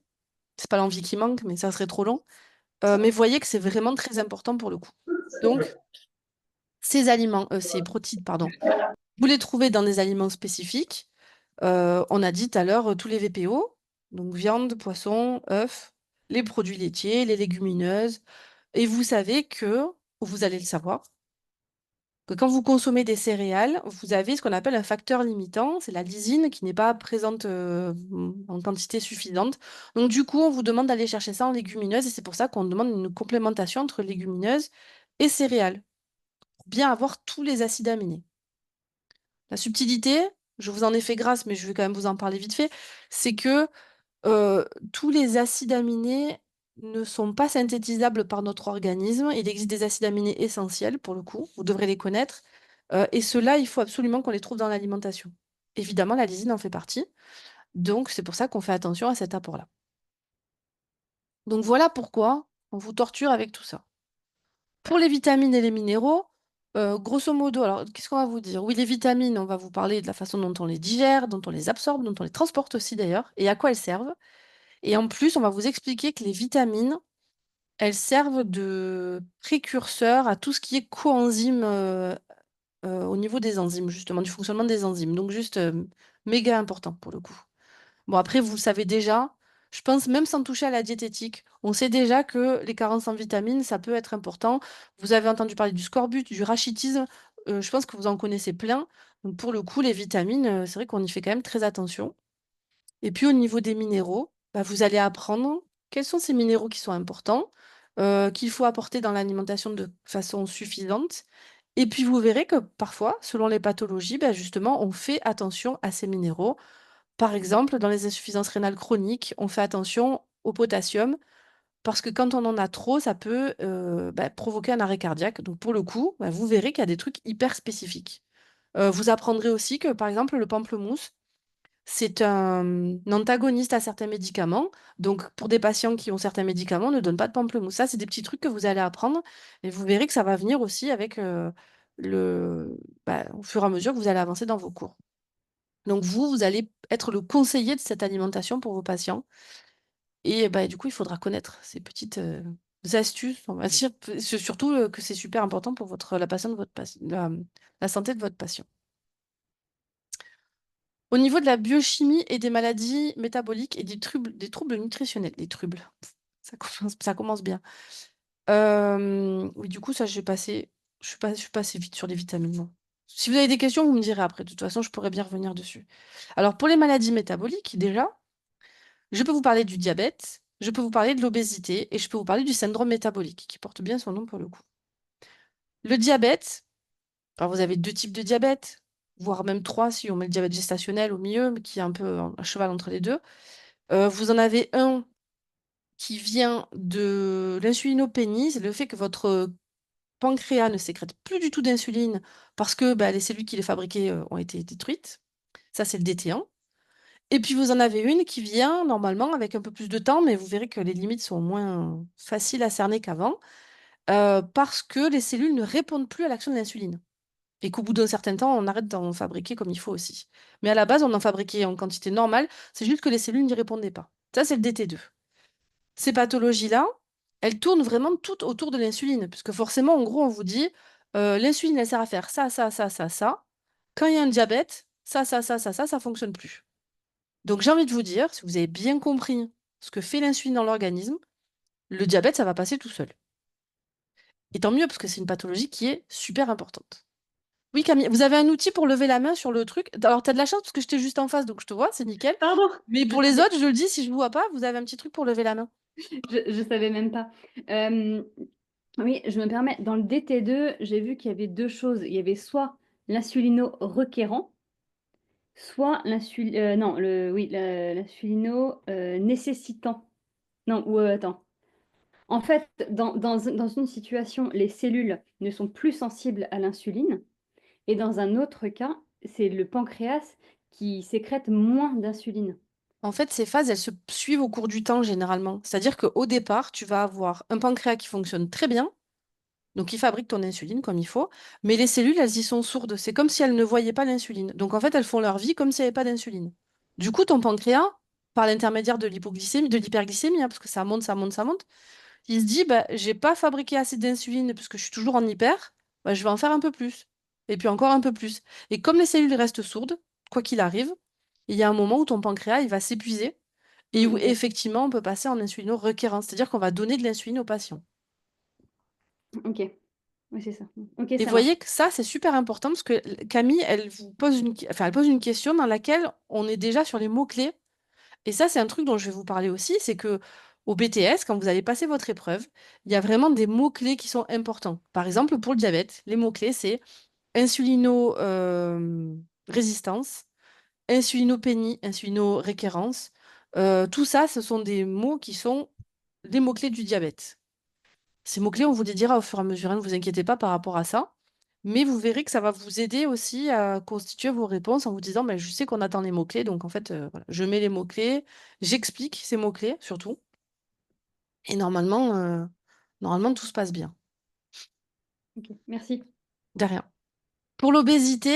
C'est pas l'envie qui manque, mais ça serait trop long. Mais voyez que c'est vraiment très important pour le coup. Donc, ces aliments, ces protéines, pardon, vous les trouvez dans des aliments spécifiques. On a dit tout à l'heure tous les VPO, donc viande, poisson, œufs, les produits laitiers, les légumineuses. Et vous savez que, vous allez le savoir, que quand vous consommez des céréales, vous avez ce qu'on appelle un facteur limitant, c'est la lysine qui n'est pas présente en quantité suffisante. Donc du coup, on vous demande d'aller chercher ça en légumineuses et c'est pour ça qu'on demande une complémentation entre légumineuses et céréales, pour bien avoir tous les acides aminés. La subtilité, je vous en ai fait grâce, mais je vais quand même vous en parler vite fait, c'est que euh, tous les acides aminés ne sont pas synthétisables par notre organisme. Il existe des acides aminés essentiels, pour le coup, vous devrez les connaître. Et ceux-là, il faut absolument qu'on les trouve dans l'alimentation. Évidemment, la lysine en fait partie. Donc, c'est pour ça qu'on fait attention à cet apport-là. Donc, voilà pourquoi on vous torture avec tout ça. Pour les vitamines et les minéraux, grosso modo, alors qu'est-ce qu'on va vous dire? Oui, les vitamines, on va vous parler de la façon dont on les digère, dont on les absorbe, dont on les transporte aussi d'ailleurs, et à quoi elles servent. Et en plus, on va vous expliquer que les vitamines, elles servent de précurseur à tout ce qui est coenzyme au niveau des enzymes, justement, du fonctionnement des enzymes. Donc, juste méga important pour le coup. Bon, après, vous le savez déjà, je pense même sans toucher à la diététique, on sait déjà que les carences en vitamines, ça peut être important. Vous avez entendu parler du scorbut, du rachitisme, je pense que vous en connaissez plein. Donc, pour le coup, les vitamines, c'est vrai qu'on y fait quand même très attention. Et puis au niveau des minéraux, bah, vous allez apprendre quels sont ces minéraux qui sont importants, qu'il faut apporter dans l'alimentation de façon suffisante. Et puis vous verrez que parfois, selon les pathologies, bah, justement, on fait attention à ces minéraux. Par exemple, dans les insuffisances rénales chroniques, on fait attention au potassium parce que quand on en a trop, ça peut provoquer un arrêt cardiaque. Donc pour le coup, bah, vous verrez qu'il y a des trucs hyper spécifiques. Vous apprendrez aussi que, par exemple, le pamplemousse, c'est un antagoniste à certains médicaments. Donc, pour des patients qui ont certains médicaments, ne donne pas de pamplemousse. Ça, c'est des petits trucs que vous allez apprendre et vous verrez que ça va venir aussi avec au fur et à mesure que vous allez avancer dans vos cours. Donc vous allez être le conseiller de cette alimentation pour vos patients. Et bah, du coup, il faudra connaître ces petites astuces, on va dire, surtout que c'est super important pour la la santé de votre patient. Au niveau de la biochimie et des maladies métaboliques et des troubles nutritionnels, ça commence bien. Oui, du coup, ça, je suis passée vite sur les vitamines. Bon. Si vous avez des questions, vous me direz après. De toute façon, je pourrais bien revenir dessus. Alors, pour les maladies métaboliques, déjà, je peux vous parler du diabète, je peux vous parler de l'obésité et je peux vous parler du syndrome métabolique, qui porte bien son nom pour le coup. Le diabète, alors vous avez 2 types de diabète, voire même 3 si on met le diabète gestationnel au milieu, mais qui est un peu à cheval entre les deux. Vous en avez un qui vient de l'insulinopénie, c'est le fait que votre pancréas ne sécrète plus du tout d'insuline parce que bah, les cellules qui les fabriquaient ont été détruites. Ça, c'est le DT1. Et puis vous en avez une qui vient normalement avec un peu plus de temps, mais vous verrez que les limites sont moins faciles à cerner qu'avant, parce que les cellules ne répondent plus à l'action de l'insuline. Et qu'au bout d'un certain temps, on arrête d'en fabriquer comme il faut aussi. Mais à la base, on en fabriquait en quantité normale, c'est juste que les cellules n'y répondaient pas. Ça, c'est le DT2. Ces pathologies-là, elles tournent vraiment toutes autour de l'insuline, puisque forcément, en gros, on vous dit, l'insuline, elle sert à faire ça, ça, ça, ça, ça. Quand il y a un diabète, ça fonctionne plus. Donc j'ai envie de vous dire, si vous avez bien compris ce que fait l'insuline dans l'organisme, le diabète, ça va passer tout seul. Et tant mieux, parce que c'est une pathologie qui est super importante. Oui, Camille, vous avez un outil pour lever la main sur le truc. Alors, tu as de la chance parce que j'étais juste en face, donc je te vois, c'est nickel. Pardon, Mais pour les autres, je le dis, si je ne vous vois pas, vous avez un petit truc pour lever la main. je savais même pas. Oui, je me permets, dans le DT2, j'ai vu qu'il y avait 2 choses. Il y avait soit l'insulino-requérant, soit non, l'insulino, nécessitant. Non, ou attends. En fait, dans une situation, les cellules ne sont plus sensibles à l'insuline et dans un autre cas, c'est le pancréas qui sécrète moins d'insuline. En fait, ces phases, elles se suivent au cours du temps généralement. C'est-à-dire qu'au départ, tu vas avoir un pancréas qui fonctionne très bien, donc il fabrique ton insuline comme il faut, mais les cellules, elles y sont sourdes. C'est comme si elles ne voyaient pas l'insuline. Donc en fait, elles font leur vie comme s'il n'y avait pas d'insuline. Du coup, ton pancréas, par l'intermédiaire de l'hypoglycémie, de l'hyperglycémie, hein, parce que ça monte, ça monte, ça monte, il se dit, bah, j'ai pas fabriqué assez d'insuline puisque je suis toujours en hyper, bah, je vais en faire un peu plus. Et puis encore un peu plus. Et comme les cellules restent sourdes, quoi qu'il arrive, il y a un moment où ton pancréas, il va s'épuiser et où Ok. effectivement, on peut passer en insulino-requérance, c'est-à-dire qu'on va donner de l'insuline aux patients. Ok. Oui, c'est ça. Ok, Et vous ça voyez marche. que ça, c'est super important parce que Camille, elle pose une question dans laquelle on est déjà sur les mots-clés. Et ça, c'est un truc dont je vais vous parler aussi, c'est que au BTS, quand vous allez passer votre épreuve, il y a vraiment des mots-clés qui sont importants. Par exemple, pour le diabète, les mots-clés, c'est insulino-résistance, insulinopénie, insulino-réquérance. Tout ça, ce sont des mots qui sont les mots-clés du diabète. Ces mots-clés, on vous les dira au fur et à mesure, hein, ne vous inquiétez pas par rapport à ça. Mais vous verrez que ça va vous aider aussi à constituer vos réponses en vous disant, je sais qu'on attend les mots-clés, donc en fait, voilà, je mets les mots-clés, j'explique ces mots-clés surtout, et normalement, tout se passe bien. Ok, merci. De rien. Pour l'obésité,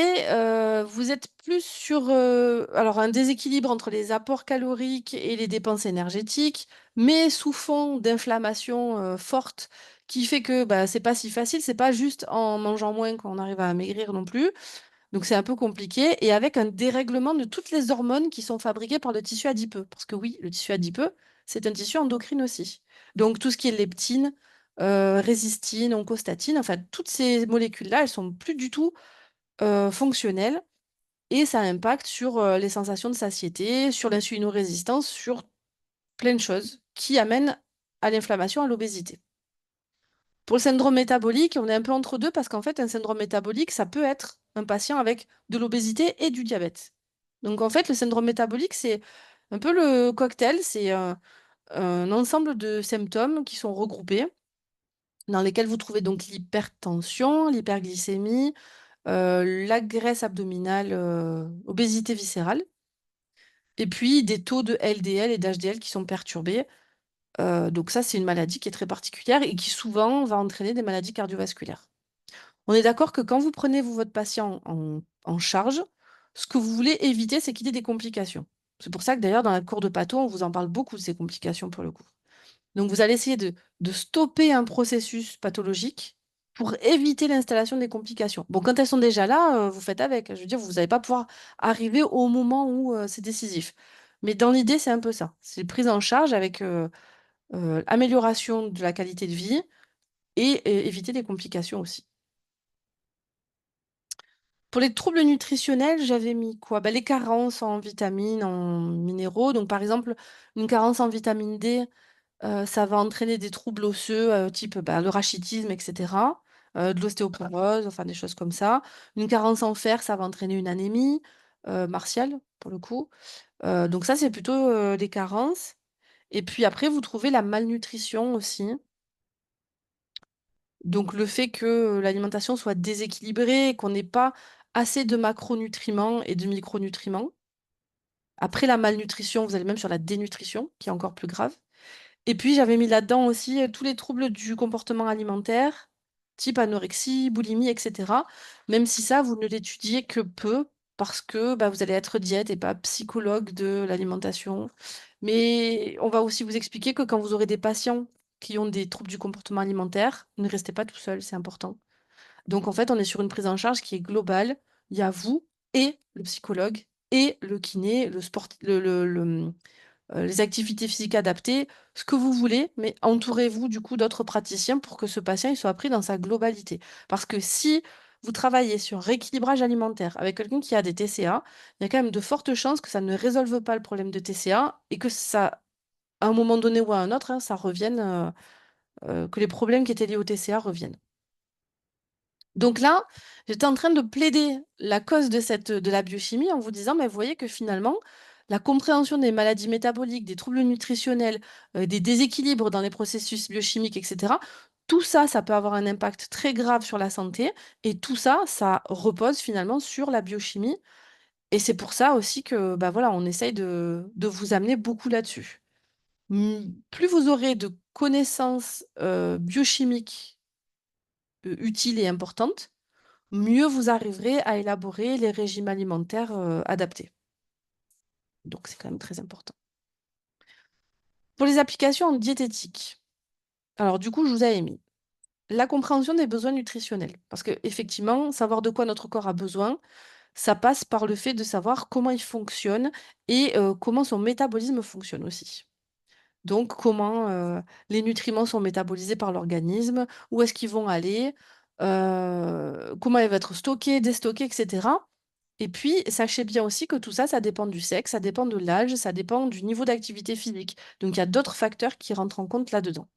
vous êtes plus sur alors un déséquilibre entre les apports caloriques et les dépenses énergétiques, mais sous fond d'inflammation forte qui fait que bah, c'est pas si facile, c'est pas juste en mangeant moins qu'on arrive à maigrir non plus. Donc c'est un peu compliqué et avec un dérèglement de toutes les hormones qui sont fabriquées par le tissu adipeux. Parce que oui, le tissu adipeux, c'est un tissu endocrine aussi. Donc tout ce qui est leptine, résistine, oncostatine, enfin toutes ces molécules-là, elles sont plus du tout fonctionnelles et ça impacte sur les sensations de satiété, sur l'insulinorésistance, sur plein de choses qui amènent à l'inflammation, à l'obésité. Pour le syndrome métabolique, on est un peu entre deux parce qu'en fait, un syndrome métabolique, ça peut être un patient avec de l'obésité et du diabète. Donc en fait, le syndrome métabolique, c'est un peu le cocktail, c'est un ensemble de symptômes qui sont regroupés, dans lesquels vous trouvez donc l'hypertension, l'hyperglycémie, la graisse abdominale, obésité viscérale, et puis des taux de LDL et d'HDL qui sont perturbés. Donc ça, c'est une maladie qui est très particulière et qui souvent va entraîner des maladies cardiovasculaires. On est d'accord que quand vous prenez votre patient en charge, Ce que vous voulez éviter, c'est qu'il y ait des complications. C'est pour ça que d'ailleurs, dans la cour de patho, on vous en parle beaucoup de ces complications pour le coup. Donc, vous allez essayer de stopper un processus pathologique pour éviter l'installation des complications. Bon, quand elles sont déjà là, vous faites avec. Je veux dire, vous n'allez pas pouvoir arriver au moment où c'est décisif. Mais dans l'idée, c'est un peu ça. C'est prise en charge avec amélioration de la qualité de vie et éviter les complications aussi. Pour les troubles nutritionnels, j'avais mis quoi? Bah, les carences en vitamines, en minéraux. Donc, par exemple, une carence en vitamine D, ça va entraîner des troubles osseux, type bah, le rachitisme, etc. De l'ostéoporose, enfin des choses comme ça. Une carence en fer, ça va entraîner une anémie martiale, pour le coup. Donc ça, c'est plutôt des carences. Et puis après, vous trouvez la malnutrition aussi. Donc le fait que l'alimentation soit déséquilibrée, qu'on n'ait pas assez de macronutriments et de micronutriments. Après la malnutrition, vous allez même sur la dénutrition, qui est encore plus grave. Et puis j'avais mis là-dedans aussi tous les troubles du comportement alimentaire, type anorexie, boulimie, etc. Même si ça, vous ne l'étudiez que peu, parce que bah, vous allez être diète et pas psychologue de l'alimentation. Mais on va aussi vous expliquer que quand vous aurez des patients qui ont des troubles du comportement alimentaire, ne restez pas tout seul, c'est important. Donc en fait, on est sur une prise en charge qui est globale. Il y a vous et le psychologue et le kiné, le sport, les activités physiques adaptées, ce que vous voulez, mais entourez-vous du coup d'autres praticiens pour que ce patient il soit pris dans sa globalité. Parce que si vous travaillez sur rééquilibrage alimentaire avec quelqu'un qui a des TCA, il y a quand même de fortes chances que ça ne résolve pas le problème de TCA et que ça, à un moment donné ou à un autre, hein, ça revienne, que les problèmes qui étaient liés au TCA reviennent. Donc là, j'étais en train de plaider la cause de la biochimie en vous disant, mais vous voyez que finalement, la compréhension des maladies métaboliques, des troubles nutritionnels, des déséquilibres dans les processus biochimiques, etc., tout ça, ça peut avoir un impact très grave sur la santé. Et tout ça, ça repose finalement sur la biochimie. Et c'est pour ça aussi que, bah voilà, on essaye de vous amener beaucoup là-dessus. Plus vous aurez de connaissances biochimiques utiles et importantes, mieux vous arriverez à élaborer les régimes alimentaires adaptés. Donc, c'est quand même très important. Pour les applications en diététique, alors du coup, je vous avais mis la compréhension des besoins nutritionnels. Parce que effectivement, savoir de quoi notre corps a besoin, ça passe par le fait de savoir comment il fonctionne et comment son métabolisme fonctionne aussi. Donc, comment les nutriments sont métabolisés par l'organisme, où est-ce qu'ils vont aller, comment ils vont être stockés, déstockés, etc. Et puis, sachez bien aussi que tout ça, ça dépend du sexe, ça dépend de l'âge, ça dépend du niveau d'activité physique. Donc, il y a d'autres facteurs qui rentrent en compte là-dedans.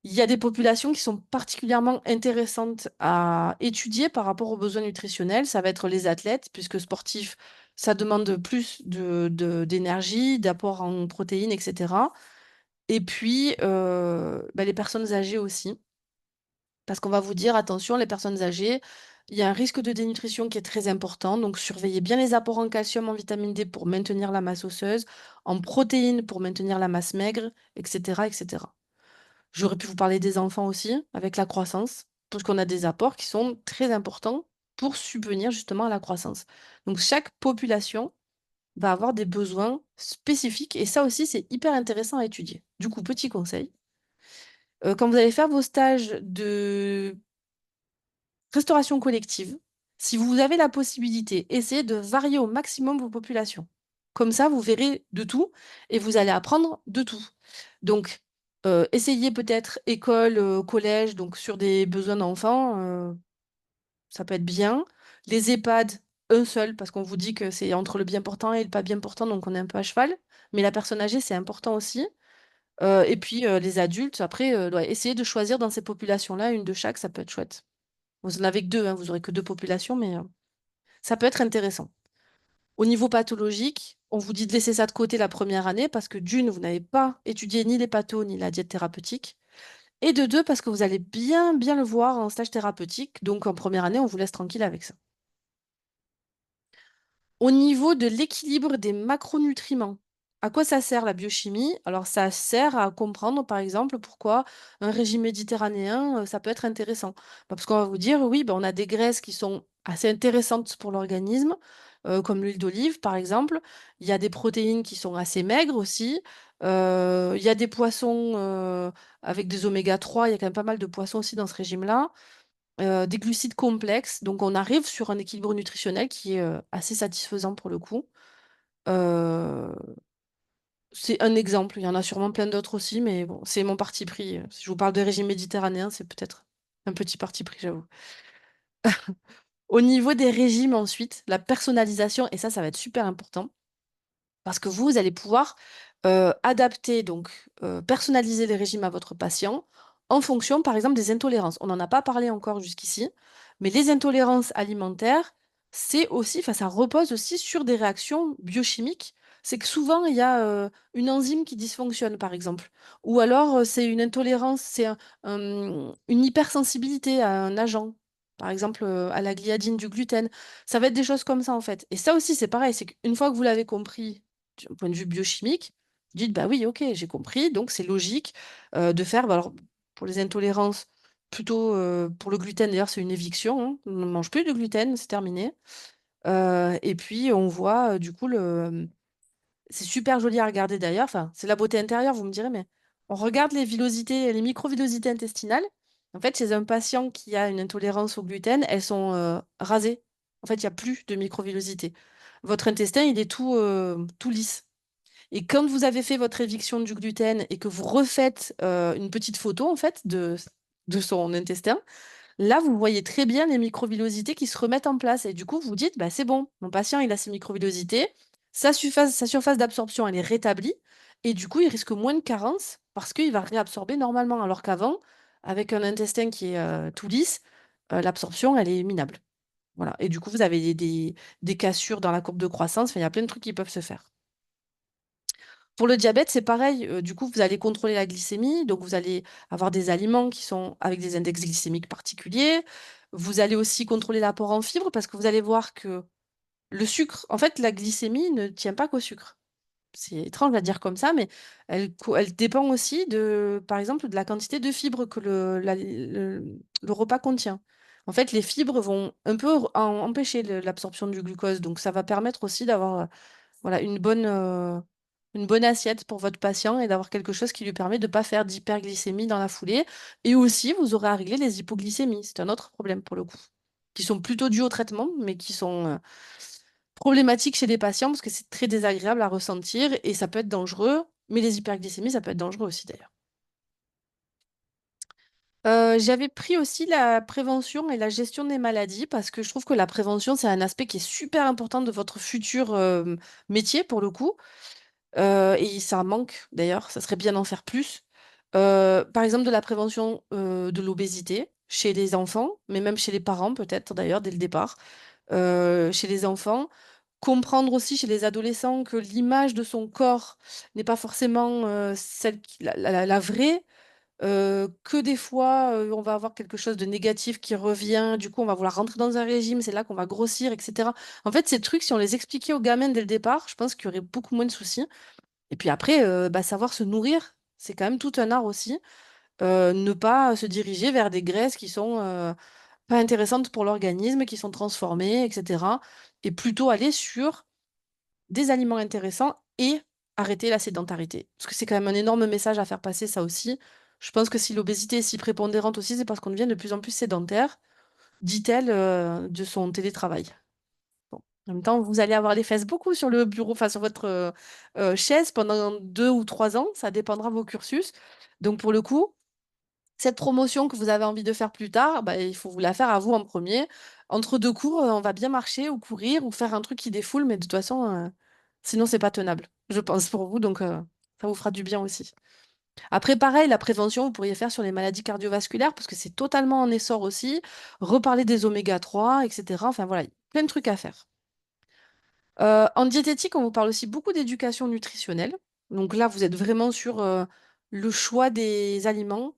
Il y a des populations qui sont particulièrement intéressantes à étudier par rapport aux besoins nutritionnels. Ça va être les athlètes, puisque sportif, ça demande plus d'énergie, d'apport en protéines, etc. Et puis, bah, les personnes âgées aussi. Parce qu'on va vous dire, attention, les personnes âgées, il y a un risque de dénutrition qui est très important. Donc, surveillez bien les apports en calcium, en vitamine D pour maintenir la masse osseuse, en protéines pour maintenir la masse maigre, etc., etc. J'aurais pu vous parler des enfants aussi, avec la croissance, parce qu'on a des apports qui sont très importants pour subvenir justement à la croissance. Donc, chaque population va avoir des besoins spécifiques et ça aussi, c'est hyper intéressant à étudier. Du coup, petit conseil, quand vous allez faire vos stages de restauration collective, si vous avez la possibilité, essayez de varier au maximum vos populations. Comme ça, vous verrez de tout et vous allez apprendre de tout. Donc, essayez peut-être école, collège, donc sur des besoins d'enfants, ça peut être bien. Les EHPAD, un seul, parce qu'on vous dit que c'est entre le bien portant et le pas bien portant, donc on est un peu à cheval. Mais la personne âgée, c'est important aussi. Et puis les adultes, après, ouais, essayez de choisir dans ces populations-là, une de chaque, ça peut être chouette. Vous en avez que deux, hein, vous aurez que deux populations, mais ça peut être intéressant. Au niveau pathologique, on vous dit de laisser ça de côté la première année parce que d'une, vous n'avez pas étudié ni les pathos ni la diète thérapeutique. Et de deux, parce que vous allez bien, bien le voir en stage thérapeutique. Donc en première année, on vous laisse tranquille avec ça. Au niveau de l'équilibre des macronutriments, À quoi ça sert la biochimie? Alors, ça sert à comprendre, par exemple, pourquoi un régime méditerranéen, ça peut être intéressant. Parce qu'on va vous dire, oui, ben, on a des graisses qui sont assez intéressantes pour l'organisme, comme l'huile d'olive, par exemple. Il y a des protéines qui sont assez maigres aussi. Il y a des poissons avec des oméga 3. Il y a quand même pas mal de poissons aussi dans ce régime-là. Des glucides complexes. Donc, on arrive sur un équilibre nutritionnel qui est assez satisfaisant pour le coup. Euh, c'est un exemple, il y en a sûrement plein d'autres aussi, mais bon, c'est mon parti pris. Si je vous parle de régime méditerranéen, c'est peut-être un petit parti pris, j'avoue. Au niveau des régimes ensuite, la personnalisation, et ça va être super important, parce que vous allez pouvoir adapter, donc personnaliser les régimes à votre patient en fonction, par exemple, des intolérances. On n'en a pas parlé encore jusqu'ici, mais les intolérances alimentaires, c'est aussi, enfin, ça repose aussi sur des réactions biochimiques. C'est que souvent, il y a une enzyme qui dysfonctionne, par exemple. Ou alors, c'est une intolérance, c'est une hypersensibilité à un agent. Par exemple, à la gliadine, du gluten. Ça va être des choses comme ça, en fait. Et ça aussi, c'est pareil. C'est qu'une fois que vous l'avez compris, d'un point de vue biochimique, vous dites, bah oui, ok, j'ai compris, donc c'est logique de faire, bah alors pour les intolérances, plutôt pour le gluten, d'ailleurs, c'est une éviction, hein, on ne mange plus de gluten, c'est terminé. Et puis, on voit, du coup, c'est super joli à regarder d'ailleurs, enfin, c'est la beauté intérieure, vous me direz, mais on regarde les villosités, les microvillosités intestinales. En fait, chez un patient qui a une intolérance au gluten, elles sont rasées. En fait, il n'y a plus de microvillosités. Votre intestin, il est tout lisse. Et quand vous avez fait votre éviction du gluten et que vous refaites une petite photo en fait de son intestin, là vous voyez très bien les microvillosités qui se remettent en place. Et du coup, vous dites, bah, c'est bon, mon patient il a ses microvillosités, sa surface d'absorption elle est rétablie, et du coup il risque moins de carence parce qu'il va réabsorber normalement. Alors qu'avant, avec un intestin qui est tout lisse, l'absorption elle est minable. Voilà. Et du coup, vous avez des cassures dans la courbe de croissance. Enfin, il y a plein de trucs qui peuvent se faire. Pour le diabète, c'est pareil. Du coup, vous allez contrôler la glycémie. Donc, vous allez avoir des aliments qui sont avec des index glycémiques particuliers. Vous allez aussi contrôler l'apport en fibres parce que vous allez voir que le sucre, en fait, la glycémie ne tient pas qu'au sucre. C'est étrange à dire comme ça, mais elle dépend aussi de, par exemple, de la quantité de fibres que le repas contient. En fait, les fibres vont un peu empêcher l'absorption du glucose. Donc, ça va permettre aussi d'avoir voilà, une bonne assiette pour votre patient et d'avoir quelque chose qui lui permet de ne pas faire d'hyperglycémie dans la foulée. Et aussi, vous aurez à régler les hypoglycémies. C'est un autre problème pour le coup, qui sont plutôt dus au traitement, mais qui sont problématiques chez les patients parce que c'est très désagréable à ressentir et ça peut être dangereux. Mais les hyperglycémies, ça peut être dangereux aussi d'ailleurs. J'avais pris aussi la prévention et la gestion des maladies parce que je trouve que la prévention, c'est un aspect qui est super important de votre futur métier pour le coup. Et ça manque d'ailleurs, ça serait bien d'en faire plus. Par exemple, de la prévention de l'obésité chez les enfants, mais même chez les parents peut-être d'ailleurs dès le départ. Chez les enfants, comprendre aussi chez les adolescents que l'image de son corps n'est pas forcément la vraie, que des fois on va avoir quelque chose de négatif qui revient, du coup on va vouloir rentrer dans un régime, c'est là qu'on va grossir, etc. En fait, ces trucs, si on les expliquait aux gamins dès le départ, je pense qu'il y aurait beaucoup moins de soucis. Et puis après, bah, savoir se nourrir, c'est quand même tout un art aussi. Ne pas se diriger vers des graisses qui sont pas intéressantes pour l'organisme, qui sont transformées, etc. Et plutôt aller sur des aliments intéressants et arrêter la sédentarité. Parce que c'est quand même un énorme message à faire passer, ça aussi. Je pense que si l'obésité est si prépondérante aussi, c'est parce qu'on devient de plus en plus sédentaire, dit-elle, de son télétravail. Bon. En même temps, vous allez avoir les fesses beaucoup sur le bureau, enfin sur votre chaise pendant 2 ou 3 ans, ça dépendra de vos cursus. Donc pour le coup, cette promotion que vous avez envie de faire plus tard, bah, il faut vous la faire à vous en premier. Entre deux cours, on va bien marcher ou courir ou faire un truc qui défoule, mais de toute façon, sinon c'est pas tenable, je pense pour vous, donc ça vous fera du bien aussi. Après, pareil, la prévention, vous pourriez faire sur les maladies cardiovasculaires parce que c'est totalement en essor aussi. Reparler des oméga 3, etc. Enfin voilà, il y a plein de trucs à faire. En diététique, on vous parle aussi beaucoup d'éducation nutritionnelle. Donc là, vous êtes vraiment sur le choix des aliments.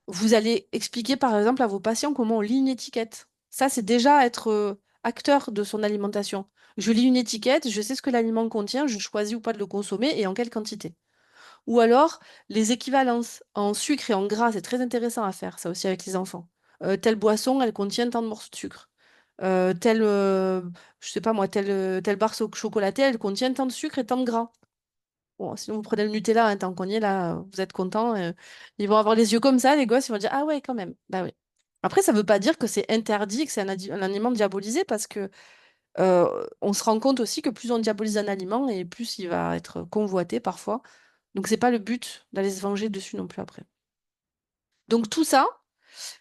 Vous allez expliquer, par exemple, à vos patients comment on lit une étiquette. Ça, c'est déjà être acteur de son alimentation. Je lis une étiquette, je sais ce que l'aliment contient, je choisis ou pas de le consommer et en quelle quantité. Ou alors, les équivalences en sucre et en gras, c'est très intéressant à faire, ça aussi avec les enfants. Telle boisson, elle contient tant de morceaux de sucre. Telle, je sais pas moi, telle barre chocolatée, elle contient tant de sucre et tant de gras. Bon, sinon, vous prenez le Nutella, hein, tant qu'on y est là, vous êtes content. Ils vont avoir les yeux comme ça, les gosses, ils vont dire, ah ouais, quand même. Bah oui. Après, ça veut pas dire que c'est interdit, que c'est un aliment diabolisé, parce que on se rend compte aussi que plus on diabolise un aliment, et plus il va être convoité parfois. Donc, c'est pas le but d'aller se venger dessus non plus après. Donc, tout ça,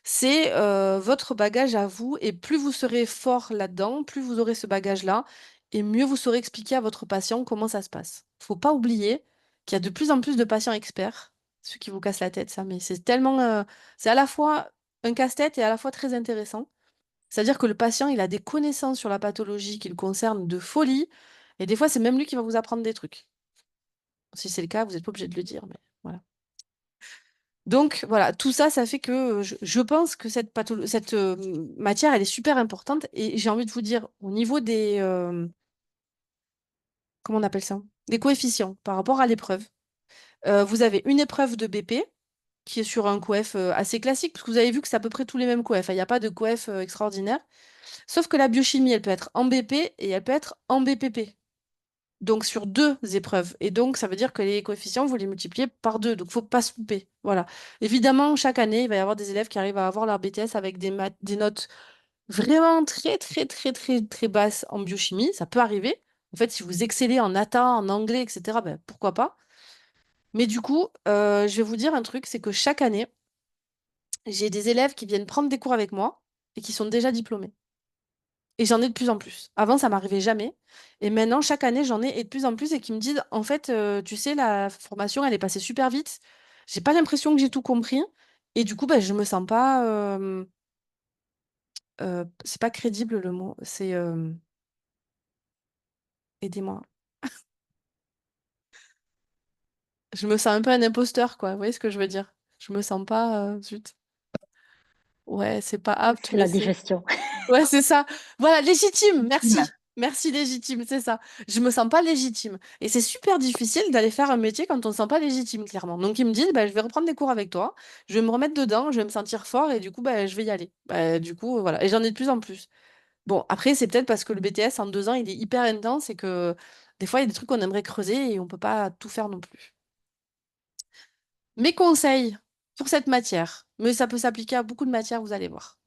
c'est votre bagage à vous, et plus vous serez fort là-dedans, plus vous aurez ce bagage-là, et mieux vous saurez expliquer à votre patient comment ça se passe. Faut pas oublier qu'il y a de plus en plus de patients experts, ceux qui vous cassent la tête, ça, mais c'est tellement, c'est à la fois un casse-tête et à la fois très intéressant. C'est-à-dire que le patient, il a des connaissances sur la pathologie qui le concerne de folie, et des fois, c'est même lui qui va vous apprendre des trucs. Si c'est le cas, vous n'êtes pas obligé de le dire, mais voilà. Donc voilà, tout ça, ça fait que je pense que cette matière, elle est super importante. Et j'ai envie de vous dire, au niveau des, comment on appelle ça? Des coefficients par rapport à l'épreuve. Vous avez une épreuve de BP qui est sur un coef assez classique, parce que vous avez vu que c'est à peu près tous les mêmes coefs, hein. Il n'y a pas de coef extraordinaire. Sauf que la biochimie, elle peut être en BP et elle peut être en BPP. Donc sur 2 épreuves. Et donc, ça veut dire que les coefficients, vous les multipliez par 2. Donc, il ne faut pas se louper. Voilà. Évidemment, chaque année, il va y avoir des élèves qui arrivent à avoir leur BTS avec des notes vraiment très, très, très, très, très basses en biochimie. Ça peut arriver. En fait, si vous excellez en ATA, en anglais, etc., ben, pourquoi pas. Mais du coup, je vais vous dire un truc, c'est que chaque année, j'ai des élèves qui viennent prendre des cours avec moi et qui sont déjà diplômés. Et j'en ai de plus en plus. Avant, ça m'arrivait jamais. Et maintenant, chaque année, j'en ai et de plus en plus et qui me disent, en fait, tu sais, la formation, elle est passée super vite. J'ai pas l'impression que j'ai tout compris. Et du coup, bah, je me sens pas. C'est pas crédible le mot. C'est. Aidez-moi. Je me sens un peu un imposteur, quoi. Vous voyez ce que je veux dire? Je me sens pas. Zut. Ouais, c'est pas apte, C'est mais la c'est. digestion. Ouais, c'est ça. Voilà, légitime, Légitime. merci. Merci, légitime, c'est ça. Je me sens pas légitime. Et c'est super difficile d'aller faire un métier quand on se sent pas légitime, clairement. Donc, ils me disent, bah, je vais reprendre des cours avec toi, je vais me remettre dedans, je vais me sentir fort et du coup, bah, je vais y aller. Bah, du coup, voilà. Et j'en ai de plus en plus. Bon, après, c'est peut-être parce que le BTS en 2 ans, il est hyper intense et que des fois, il y a des trucs qu'on aimerait creuser et on peut pas tout faire non plus. Mes conseils pour cette matière, mais ça peut s'appliquer à beaucoup de matières, vous allez voir.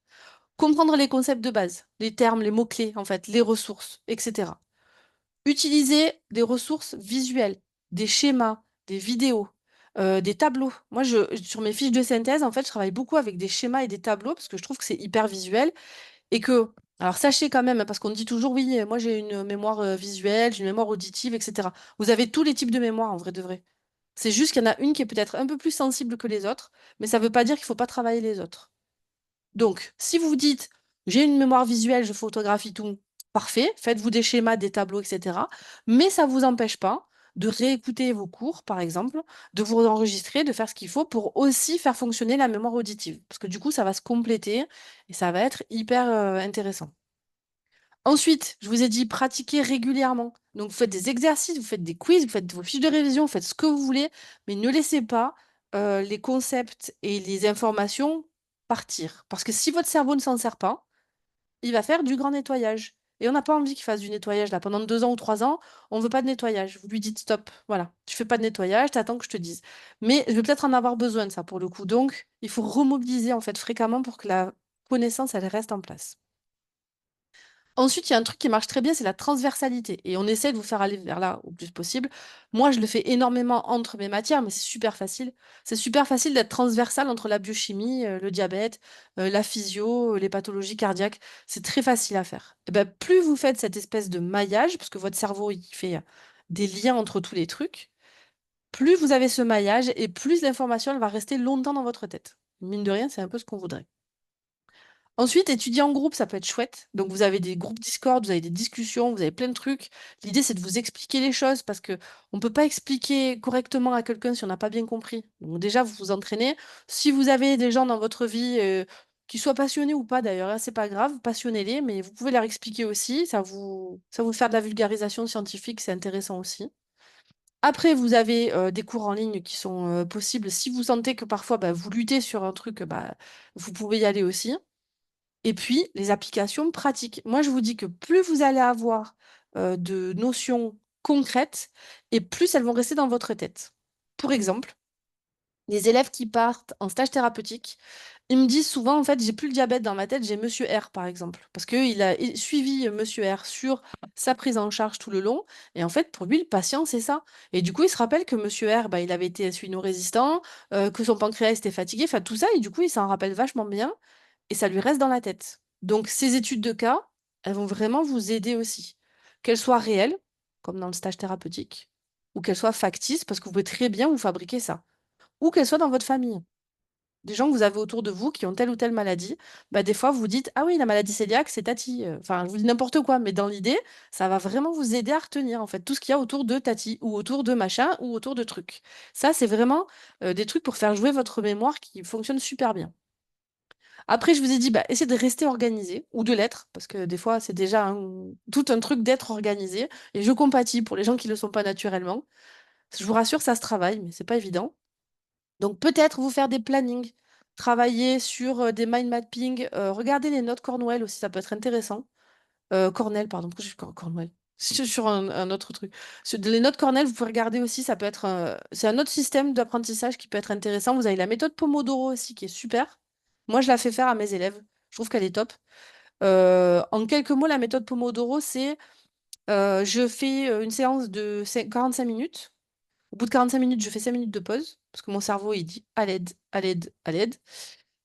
Comprendre les concepts de base, les termes, les mots-clés, en fait, les ressources, etc. Utiliser des ressources visuelles, des schémas, des vidéos, des tableaux. Moi, sur mes fiches de synthèse, en fait, je travaille beaucoup avec des schémas et des tableaux parce que je trouve que c'est hyper visuel et que, alors sachez quand même, hein, parce qu'on dit toujours, oui, moi j'ai une mémoire visuelle, j'ai une mémoire auditive, etc. Vous avez tous les types de mémoire, en vrai de vrai. C'est juste qu'il y en a une qui est peut-être un peu plus sensible que les autres, mais ça ne veut pas dire qu'il ne faut pas travailler les autres. Donc, si vous vous dites, j'ai une mémoire visuelle, je photographie tout, parfait, faites-vous des schémas, des tableaux, etc. Mais ça ne vous empêche pas de réécouter vos cours, par exemple, de vous enregistrer, de faire ce qu'il faut pour aussi faire fonctionner la mémoire auditive. Parce que du coup, ça va se compléter et ça va être hyper intéressant. Ensuite, je vous ai dit pratiquer régulièrement. Donc, vous faites des exercices, vous faites des quiz, vous faites vos fiches de révision, vous faites ce que vous voulez, mais ne laissez pas les concepts et les informations partir. Parce que si votre cerveau ne s'en sert pas, il va faire du grand nettoyage. Et on n'a pas envie qu'il fasse du nettoyage là. Pendant 2 ans ou 3 ans, on ne veut pas de nettoyage. Vous lui dites stop. Voilà. Tu fais pas de nettoyage, tu attends que je te dise. Mais je vais peut-être en avoir besoin de ça pour le coup. Donc, il faut remobiliser en fait fréquemment pour que la connaissance, elle reste en place. Ensuite, il y a un truc qui marche très bien, c'est la transversalité. Et on essaie de vous faire aller vers là au plus possible. Moi, je le fais énormément entre mes matières, mais c'est super facile. C'est super facile d'être transversal entre la biochimie, le diabète, la physio, les pathologies cardiaques. C'est très facile à faire. Et ben, plus vous faites cette espèce de maillage, parce que votre cerveau, il fait des liens entre tous les trucs, plus vous avez ce maillage et plus l'information, elle va rester longtemps dans votre tête. Mine de rien, c'est un peu ce qu'on voudrait. Ensuite, étudier en groupe, ça peut être chouette. Donc, vous avez des groupes Discord, vous avez des discussions, vous avez plein de trucs. L'idée, c'est de vous expliquer les choses parce que on peut pas expliquer correctement à quelqu'un si on n'a pas bien compris. Donc, déjà, vous vous entraînez. Si vous avez des gens dans votre vie qu'ils soient passionnés ou pas d'ailleurs, hein, c'est pas grave, passionnez-les, mais vous pouvez leur expliquer aussi, ça vous faire de la vulgarisation scientifique, c'est intéressant aussi. Après, vous avez des cours en ligne qui sont possibles. Si vous sentez que parfois bah, vous luttez sur un truc, bah, vous pouvez y aller aussi. Et puis, les applications pratiques. Moi, je vous dis que plus vous allez avoir de notions concrètes, et plus elles vont rester dans votre tête. Pour exemple, les élèves qui partent en stage thérapeutique, ils me disent souvent, en fait, j'ai plus le diabète dans ma tête, j'ai Monsieur R, par exemple. Parce qu'il a suivi Monsieur R sur sa prise en charge tout le long. Et en fait, pour lui, le patient, c'est ça. Et du coup, il se rappelle que Monsieur R, bah, il avait été insulino-résistant, que son pancréas était fatigué, enfin tout ça. Et du coup, il s'en rappelle vachement bien. Et ça lui reste dans la tête. Donc, ces études de cas, elles vont vraiment vous aider aussi. Qu'elles soient réelles, comme dans le stage thérapeutique, ou qu'elles soient factices, parce que vous pouvez très bien vous fabriquer ça. Ou qu'elles soient dans votre famille. Des gens que vous avez autour de vous qui ont telle ou telle maladie, bah, des fois vous dites, ah oui, la maladie cœliaque, c'est Tati. Enfin, je vous dis n'importe quoi, mais dans l'idée, ça va vraiment vous aider à retenir en fait tout ce qu'il y a autour de Tati, ou autour de machin, ou autour de trucs. Ça, c'est vraiment des trucs pour faire jouer votre mémoire qui fonctionnent super bien. Après, je vous ai dit, bah, essayez de rester organisé, ou de l'être, parce que des fois, c'est déjà tout un truc d'être organisé, et je compatis pour les gens qui ne le sont pas naturellement. Je vous rassure, ça se travaille, mais c'est pas évident. Donc peut-être vous faire des plannings, travailler sur des mind mapping, regarder les notes Cornwell aussi, ça peut être intéressant. Cornell, pardon, pourquoi j'ai dit Cornwell? Je suis sur un autre truc. Les notes Cornell, vous pouvez regarder aussi, ça peut être c'est un autre système d'apprentissage qui peut être intéressant. Vous avez la méthode Pomodoro aussi qui est super. Moi, je la fais faire à mes élèves. Je trouve qu'elle est top. En quelques mots, la méthode Pomodoro, c'est je fais une séance de 45 minutes. Au bout de 45 minutes, je fais 5 minutes de pause, parce que mon cerveau, il dit à l'aide, à l'aide, à l'aide.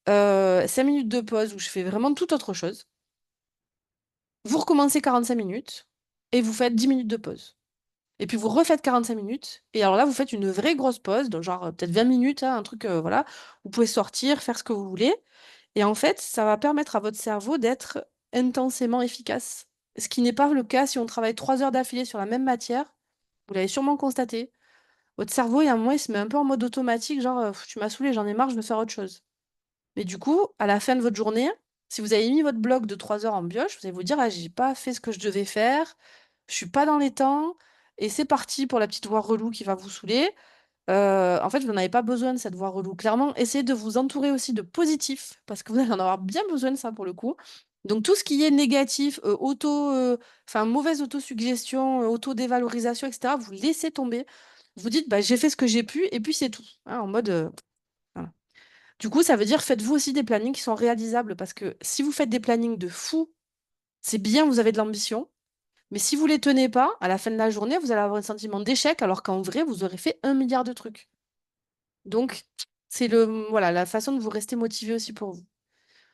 5 minutes de pause où je fais vraiment toute autre chose. Vous recommencez 45 minutes et vous faites 10 minutes de pause. Et puis vous refaites 45 minutes. Et alors là, vous faites une vraie grosse pause, donc genre peut-être 20 minutes, hein, un truc, voilà. Vous pouvez sortir, faire ce que vous voulez. Et en fait, ça va permettre à votre cerveau d'être intensément efficace. Ce qui n'est pas le cas si on travaille 3 heures d'affilée sur la même matière. Vous l'avez sûrement constaté. Votre cerveau, il y a un moment, il se met un peu en mode automatique, genre, tu m'as saoulé, j'en ai marre, je veux faire autre chose. Mais du coup, à la fin de votre journée, si vous avez mis votre bloc de 3 heures en bioche, vous allez vous dire, ah, j'ai pas fait ce que je devais faire, je suis pas dans les temps, et c'est parti pour la petite voix relou qui va vous saouler. En fait, vous n'en avez pas besoin de cette voix relou. Clairement, essayez de vous entourer aussi de positifs, parce que vous allez en avoir bien besoin de ça pour le coup. Donc tout ce qui est négatif, enfin mauvaise autosuggestion, auto-dévalorisation, etc., vous laissez tomber. Vous dites, bah, j'ai fait ce que j'ai pu, et puis c'est tout. Hein, en mode, voilà. Du coup, ça veut dire, faites-vous aussi des plannings qui sont réalisables, parce que si vous faites des plannings de fou, c'est bien, vous avez de l'ambition, mais si vous les tenez pas, à la fin de la journée, vous allez avoir un sentiment d'échec, alors qu'en vrai, vous aurez fait 1 milliard de trucs. Donc, c'est voilà, la façon de vous rester motivé aussi pour vous.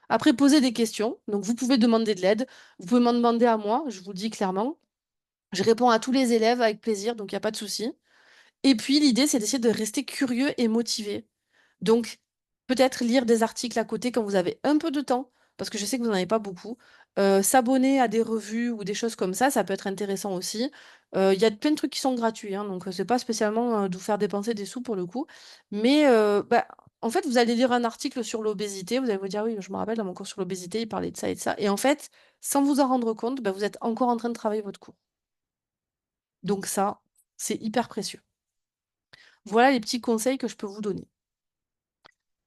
Après, posez des questions. Donc, vous pouvez demander de l'aide. Vous pouvez m'en demander à moi, je vous le dis clairement. Je réponds à tous les élèves avec plaisir, donc il n'y a pas de souci. Et puis, l'idée, c'est d'essayer de rester curieux et motivé. Donc, peut-être lire des articles à côté quand vous avez un peu de temps, parce que je sais que vous n'en avez pas beaucoup. S'abonner à des revues ou des choses comme ça peut être intéressant aussi. Il y a plein de trucs qui sont gratuits, hein, donc c'est pas spécialement de vous faire dépenser des sous pour le coup. Mais bah, en fait, vous allez lire un article sur l'obésité, vous allez vous dire, oui, je me rappelle, dans mon cours sur l'obésité, il parlait de ça et de ça. Et en fait, sans vous en rendre compte, bah, vous êtes encore en train de travailler votre cours. Donc ça, c'est hyper précieux. Voilà les petits conseils que je peux vous donner.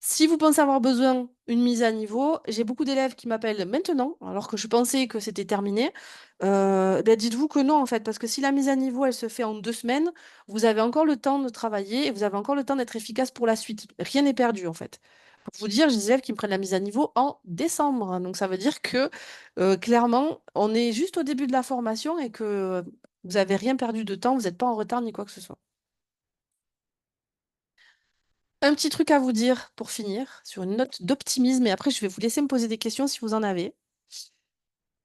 Si vous pensez avoir besoin d'une mise à niveau, j'ai beaucoup d'élèves qui m'appellent maintenant, alors que je pensais que c'était terminé. Ben dites-vous que non, en fait, parce que si la mise à niveau, elle se fait en 2 semaines, vous avez encore le temps de travailler et vous avez encore le temps d'être efficace pour la suite. Rien n'est perdu, en fait. Pour vous dire, j'ai des élèves qui me prennent la mise à niveau en décembre. Hein. Donc ça veut dire que, clairement, on est juste au début de la formation et que vous n'avez rien perdu de temps, vous n'êtes pas en retard ni quoi que ce soit. Un petit truc à vous dire pour finir, sur une note d'optimisme, et après je vais vous laisser me poser des questions si vous en avez.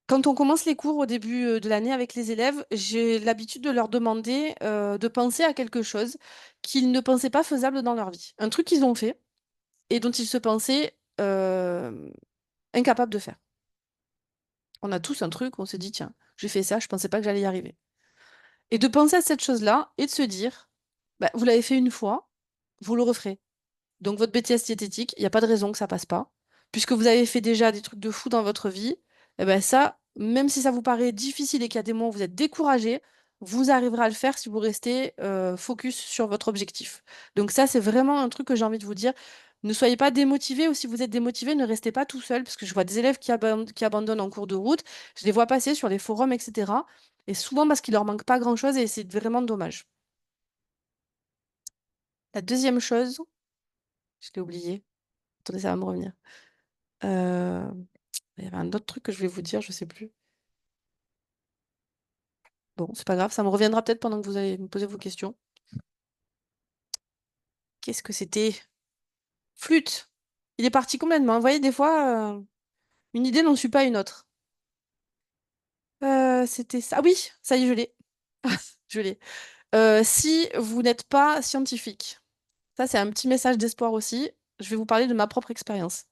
Quand on commence les cours au début de l'année avec les élèves, j'ai l'habitude de leur demander de penser à quelque chose qu'ils ne pensaient pas faisable dans leur vie. Un truc qu'ils ont fait et dont ils se pensaient incapables de faire. On a tous un truc, on se dit, tiens, j'ai fait ça, je pensais pas que j'allais y arriver. Et de penser à cette chose-là et de se dire, bah, vous l'avez fait une fois, vous le referez. Donc votre BTS diététique, il n'y a pas de raison que ça passe pas. puisque vous avez fait déjà des trucs de fou dans votre vie, et ben ça, même si ça vous paraît difficile et qu'il y a des moments où vous êtes découragé, vous arriverez à le faire si vous restez focus sur votre objectif. Donc ça, c'est vraiment un truc que j'ai envie de vous dire. Ne soyez pas démotivés, ou si vous êtes démotivé, ne restez pas tout seul, parce que je vois des élèves qui abandonnent en cours de route, je les vois passer sur les forums, etc. Et souvent parce qu'il leur manque pas grand-chose et c'est vraiment dommage. La deuxième chose, je l'ai oublié. Attendez, ça va me revenir. Euh, Il y avait un autre truc que je voulais vous dire, je sais plus. Bon, c'est pas grave, ça me reviendra peut-être pendant que vous allez me poser vos questions. Qu'est-ce que c'était? Flûte. Il est parti complètement. Vous voyez, des fois, une idée n'en suit pas une autre. C'était ça. Ah oui, ça y est, je l'ai. Je l'ai. Si vous n'êtes pas scientifique, ça c'est un petit message d'espoir aussi. Je vais vous parler de ma propre expérience.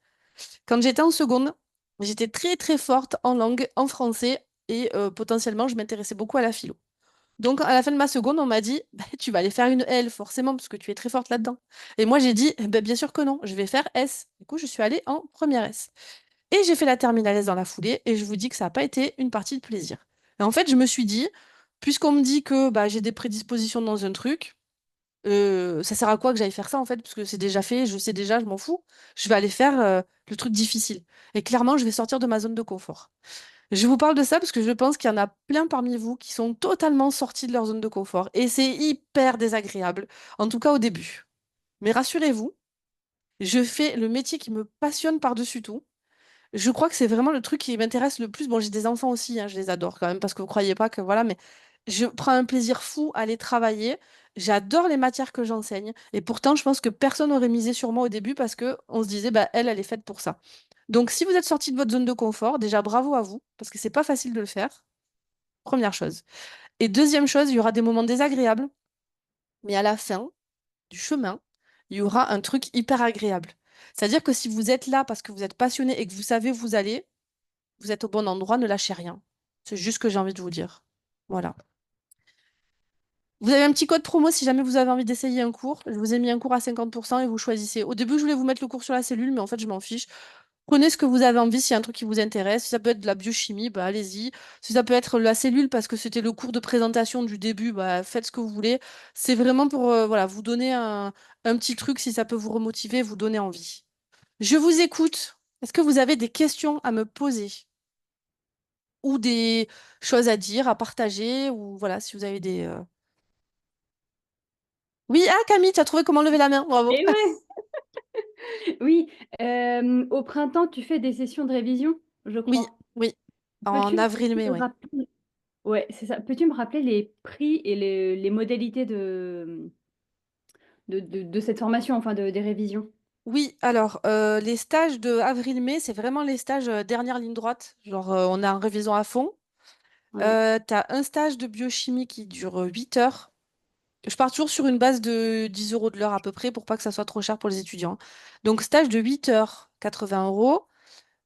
Quand j'étais en seconde, j'étais très très forte en langue, en français, et potentiellement je m'intéressais beaucoup à la philo. Donc à la fin de ma seconde, on m'a dit, bah, tu vas aller faire une L forcément parce que tu es très forte là-dedans. Et moi j'ai dit, bah, bien sûr que non, je vais faire S. Du coup, je suis allée en première S. Et j'ai fait la terminale S dans la foulée, et je vous dis que ça n'a pas été une partie de plaisir. Et en fait, je me suis dit, puisqu'on me dit que bah, j'ai des prédispositions dans un truc, ça sert à quoi que j'aille faire ça en fait? Parce que c'est déjà fait, je sais déjà, je m'en fous. Je vais aller faire le truc difficile. Et clairement, je vais sortir de ma zone de confort. Je vous parle de ça parce que je pense qu'il y en a plein parmi vous qui sont totalement sortis de leur zone de confort. Et c'est hyper désagréable, en tout cas au début. Mais rassurez-vous, je fais le métier qui me passionne par-dessus tout. Je crois que c'est vraiment le truc qui m'intéresse le plus. Bon, j'ai des enfants aussi, hein, je les adore quand même, parce que vous croyez pas que voilà, mais je prends un plaisir fou à aller travailler. J'adore les matières que j'enseigne. Et pourtant, je pense que personne n'aurait misé sur moi au début parce que on se disait, bah, elle est faite pour ça. Donc, si vous êtes sorti de votre zone de confort, déjà bravo à vous, parce que c'est pas facile de le faire. Première chose. Et deuxième chose, il y aura des moments désagréables, mais à la fin du chemin, il y aura un truc hyper agréable. C'est-à-dire que si vous êtes là parce que vous êtes passionné et que vous savez où vous allez, vous êtes au bon endroit, ne lâchez rien. C'est juste ce que j'ai envie de vous dire. Voilà. Vous avez un petit code promo si jamais vous avez envie d'essayer un cours. Je vous ai mis un cours à 50% et vous choisissez. Au début, je voulais vous mettre le cours sur la cellule, mais en fait, je m'en fiche. Prenez ce que vous avez envie, s'il y a un truc qui vous intéresse. Si ça peut être de la biochimie, bah allez-y. Si ça peut être la cellule parce que c'était le cours de présentation du début, bah faites ce que vous voulez. C'est vraiment pour voilà, vous donner un petit truc si ça peut vous remotiver, vous donner envie. Je vous écoute. Est-ce que vous avez des questions à me poser ou des choses à dire, à partager, ou voilà, si vous avez des... Oui, ah Camille, tu as trouvé comment lever la main, bravo. Et ouais, oui, au printemps, tu fais des sessions de révision, je Oui, crois. oui, Peux-tu en avril-mai, me oui. rappeler, ouais, c'est ça. Peux-tu me rappeler les prix et les modalités de cette formation, enfin des révisions? Oui, alors, les stages de avril-mai, c'est vraiment les stages dernière ligne droite. Genre, on est en révision à fond. Ouais. Tu as un stage de biochimie qui dure 8 heures. Je pars toujours sur une base de 10 euros de l'heure à peu près pour pas que ça soit trop cher pour les étudiants. Donc, stage de 8 heures, 80 euros.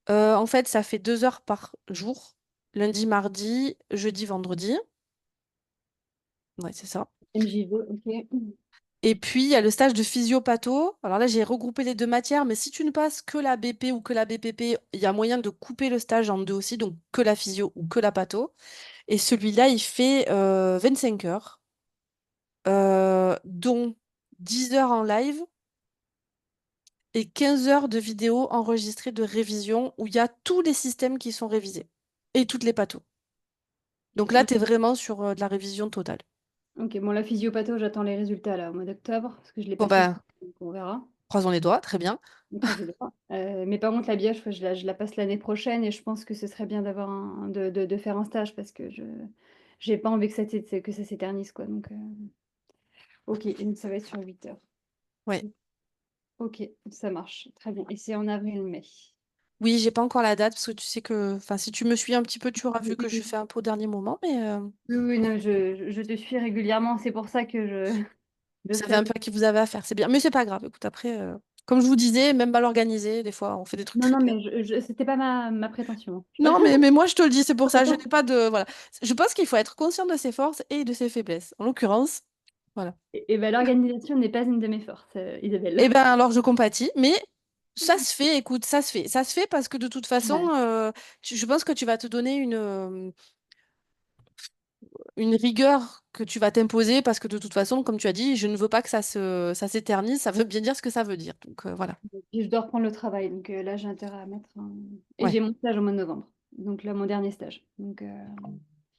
En fait, ça fait 2 heures par jour. Lundi, mardi, jeudi, vendredi. Ouais, c'est ça. MJV, ok. Et puis, il y a le stage de physiopatho. Alors là, j'ai regroupé les deux matières, mais si tu ne passes que la BP ou que la BPP, il y a moyen de couper le stage en deux aussi, donc que la physio ou que la patho. Et celui-là, il fait 25 heures, dont 10 heures en live et 15 heures de vidéos enregistrées de révision où il y a tous les systèmes qui sont révisés et toutes les pathos. Donc là, tu es vraiment sur de la révision totale. Ok, bon, la physiopatho, j'attends les résultats là au mois d'octobre, parce que je l'ai Bon pas fait, ben, donc on verra. croisons les doigts, très bien. On croise les doigts. Mais par contre, la bio, je la passe l'année prochaine et je pense que ce serait bien d'avoir de faire un stage parce que je j'ai pas envie que que ça s'éternise, quoi. Donc, ok, donc ça va être sur 8 heures. Ouais. Ok, ça marche. Très bien. Et c'est en avril-mai. Oui, j'ai pas encore la date parce que tu sais que, enfin, si tu me suis un petit peu, tu auras vu Oui, que je oui, fais un peu au dernier moment, mais oui, oui, non, je te suis régulièrement. C'est pour ça que vous je savez un serai. peu à qui vous avez affaire, c'est bien. Mais c'est pas grave. Écoute, après, comme je vous disais, même mal organisé, des fois, on fait des trucs Non, très non, bien. mais c'était pas ma prétention, hein. Non, mais moi, je te le dis, c'est pour ça. Je Prétends- n'ai pas de, voilà. Je pense qu'il faut être conscient de ses forces et de ses faiblesses. En l'occurrence, voilà. Et ben, l'organisation n'est pas une de mes forces, Isabelle. Eh ben, alors, je compatis, mais Ça se fait, écoute, ça se fait. Ça se fait parce que de toute façon, Ouais. je pense que tu vas te donner une rigueur que tu vas t'imposer parce que de toute façon, comme tu as dit, je ne veux pas que ça s'éternise. Ça veut bien dire ce que ça veut dire. Donc voilà. Et je dois reprendre le travail, donc là, j'ai intérêt à mettre et Ouais. j'ai mon stage au mois de novembre, donc là, mon dernier stage. Donc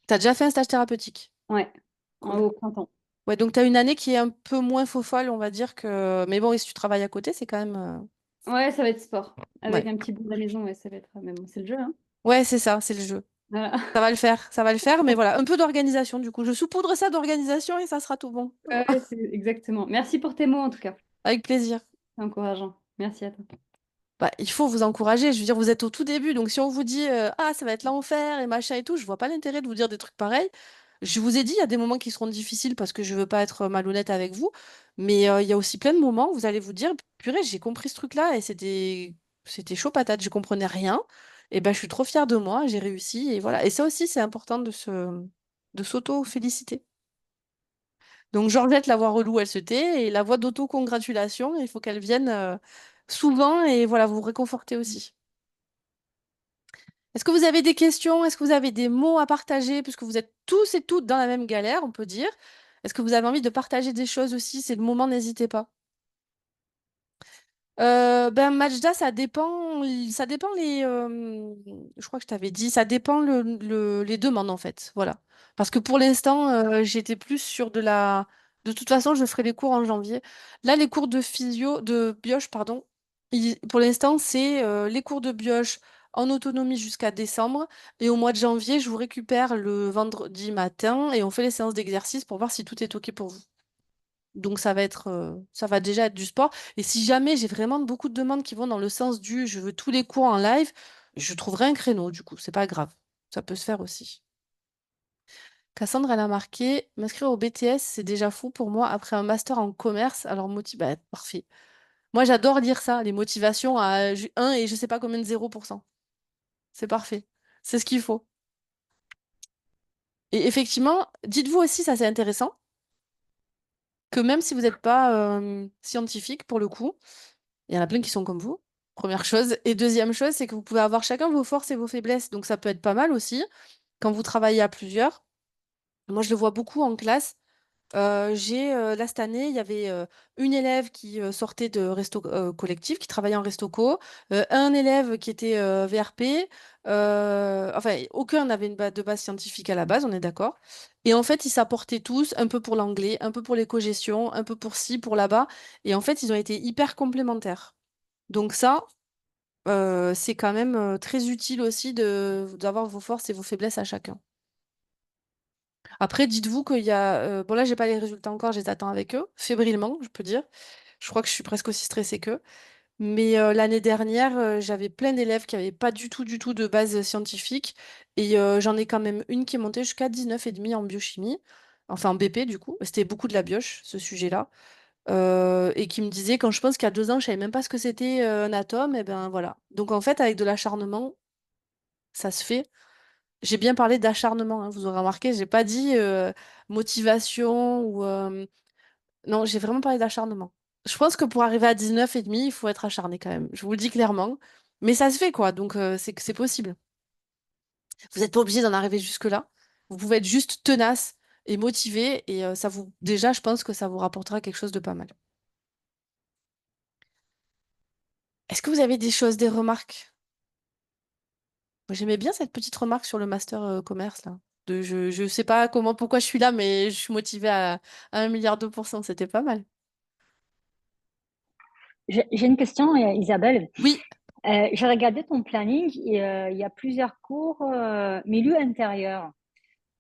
T'as déjà fait un stage thérapeutique. ouais, Cool. au printemps. Ouais, donc tu as une année qui est un peu moins faux-folle, on va dire que. Mais bon, et si tu travailles à côté, c'est quand même. Ouais, ça va être sport. Avec Ouais. un petit bout de la maison, ouais, ça va être. Mais bon, c'est le jeu, hein. Ouais, c'est ça, c'est le jeu. Voilà. Ça va le faire, mais voilà, un peu d'organisation du coup. Je saupoudre ça d'organisation et ça sera tout bon. Ouais, c'est exactement. Merci pour tes mots, en tout cas. Avec plaisir. C'est encourageant. Merci à toi. Bah, il faut vous encourager. Je veux dire, vous êtes au tout début, donc si on vous dit ah ça va être l'enfer et machin et tout, je vois pas l'intérêt de vous dire des trucs pareils. Je vous ai dit, il y a des moments qui seront difficiles parce que je veux pas être malhonnête avec vous, mais il y a aussi plein de moments où vous allez vous dire purée, j'ai compris ce truc-là et c'était chaud patate, je comprenais rien. Et ben je suis trop fière de moi, j'ai réussi et voilà. Et ça aussi, c'est important de s'auto-féliciter. Donc Georgette, la voix relou, elle se tait et la voix d'auto-congratulation, il faut qu'elle vienne souvent et voilà, vous réconforter aussi. Est-ce que vous avez des questions? Est-ce que vous avez des mots à partager? Puisque vous êtes tous et toutes dans la même galère, on peut dire. Est-ce que vous avez envie de partager des choses aussi? C'est le moment, n'hésitez pas. Ben Majda, ça dépend je crois que je t'avais dit, ça dépend les demandes en fait, voilà. Parce que pour l'instant, j'étais plus sur de toute façon, je ferai les cours en janvier. Là, les cours de bioche, pardon, pour l'instant, c'est les cours de bioche en autonomie jusqu'à décembre, et au mois de janvier, je vous récupère le vendredi matin et on fait les séances d'exercice pour voir si tout est OK pour vous. Donc ça va déjà être du sport. Et si jamais j'ai vraiment beaucoup de demandes qui vont dans le sens du je veux tous les cours en live, je trouverai un créneau du coup, c'est pas grave. Ça peut se faire aussi. Cassandre, elle a marqué m'inscrire au BTS, c'est déjà fou pour moi après un master en commerce. Alors bah, parfait. Moi j'adore lire ça, les motivations à 1 et je sais pas combien de 0%. C'est parfait. C'est ce qu'il faut. Et effectivement, dites-vous aussi, ça c'est intéressant, que même si vous n'êtes pas scientifique pour le coup, il y en a plein qui sont comme vous, première chose. Et deuxième chose, c'est que vous pouvez avoir chacun vos forces et vos faiblesses. Donc ça peut être pas mal aussi quand vous travaillez à plusieurs. Moi, je le vois beaucoup en classe. Là, cette année, il y avait une élève qui sortait de resto collectif, qui travaillait en resto co, un élève qui était VRP. Enfin, aucun n'avait de base scientifique à la base, on est d'accord. Et en fait, ils s'apportaient tous, un peu pour l'anglais, un peu pour l'éco-gestion, un peu pour ci, pour là-bas. Et en fait, ils ont été hyper complémentaires. Donc ça, c'est quand même très utile aussi d'avoir vos forces et vos faiblesses à chacun. Après, dites-vous qu'il y a... bon là, j'ai pas les résultats encore, je les attends avec eux, fébrilement, je peux dire. Je crois que je suis presque aussi stressée qu'eux. Mais l'année dernière, j'avais plein d'élèves qui n'avaient pas du tout de base scientifique. Et j'en ai quand même une qui est montée jusqu'à 19,5 en biochimie. Enfin, en BP, du coup. C'était beaucoup de la bioche, ce sujet-là. Et qui me disait, quand je pense qu'il y a 2 ans, je savais même pas ce que c'était un atome, et ben voilà. Donc en fait, avec de l'acharnement, ça se fait. J'ai bien parlé d'acharnement, hein, vous aurez remarqué, j'ai pas dit motivation ou non, j'ai vraiment parlé d'acharnement. Je pense que pour arriver à 19,5, il faut être acharné quand même. Je vous le dis clairement. Mais ça se fait quoi, donc c'est possible. Vous n'êtes pas obligé d'en arriver jusque-là. Vous pouvez être juste tenace et motivé et déjà, je pense que ça vous rapportera quelque chose de pas mal. Est-ce que vous avez des choses, des remarques? Moi, j'aimais bien cette petite remarque sur le master commerce là. Je sais pas comment, pourquoi je suis là, mais je suis motivée à 1,2 milliard, c'était pas mal. J'ai une question, Isabelle. Oui, J'ai regardé ton planning et il y a plusieurs cours milieu intérieur.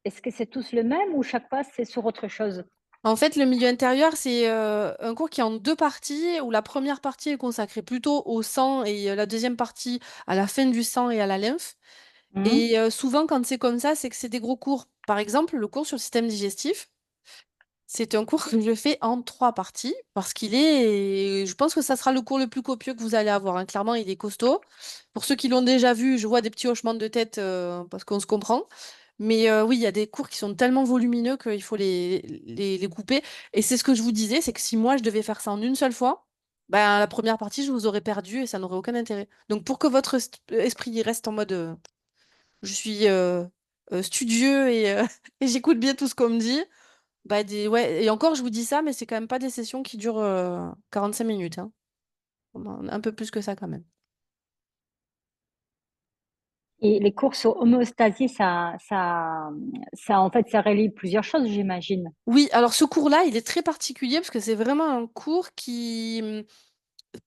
Est-ce que c'est tous le même ou chaque fois c'est sur autre chose? en fait, le milieu intérieur, c'est un cours qui est en 2 parties, où la première partie est consacrée plutôt au sang et la deuxième partie à la fin du sang et à la lymphe. Mhm. Et souvent, quand c'est comme ça, c'est que c'est des gros cours. Par exemple, le cours sur le système digestif. C'est un cours que je fais en 3 parties parce je pense que ça sera le cours le plus copieux que vous allez avoir, hein. Clairement, il est costaud. Pour ceux qui l'ont déjà vu, je vois des petits hochements de tête parce qu'on se comprend. Mais oui, il y a des cours qui sont tellement volumineux qu'il faut les couper. Et c'est ce que je vous disais, c'est que si moi je devais faire ça en une seule fois, Ben, la première partie, je vous aurais perdu et ça n'aurait aucun intérêt. Donc, pour que votre esprit il reste en mode je suis studieux et, et j'écoute bien tout ce qu'on me dit, bah, ouais, et encore, je vous dis ça, mais c'est quand même pas des sessions qui durent 45 minutes, hein. Un peu plus que ça quand même. Et les cours sur homéostasie, en fait, ça relie plusieurs choses, j'imagine. Oui, alors ce cours-là, il est très particulier parce que c'est vraiment un cours qui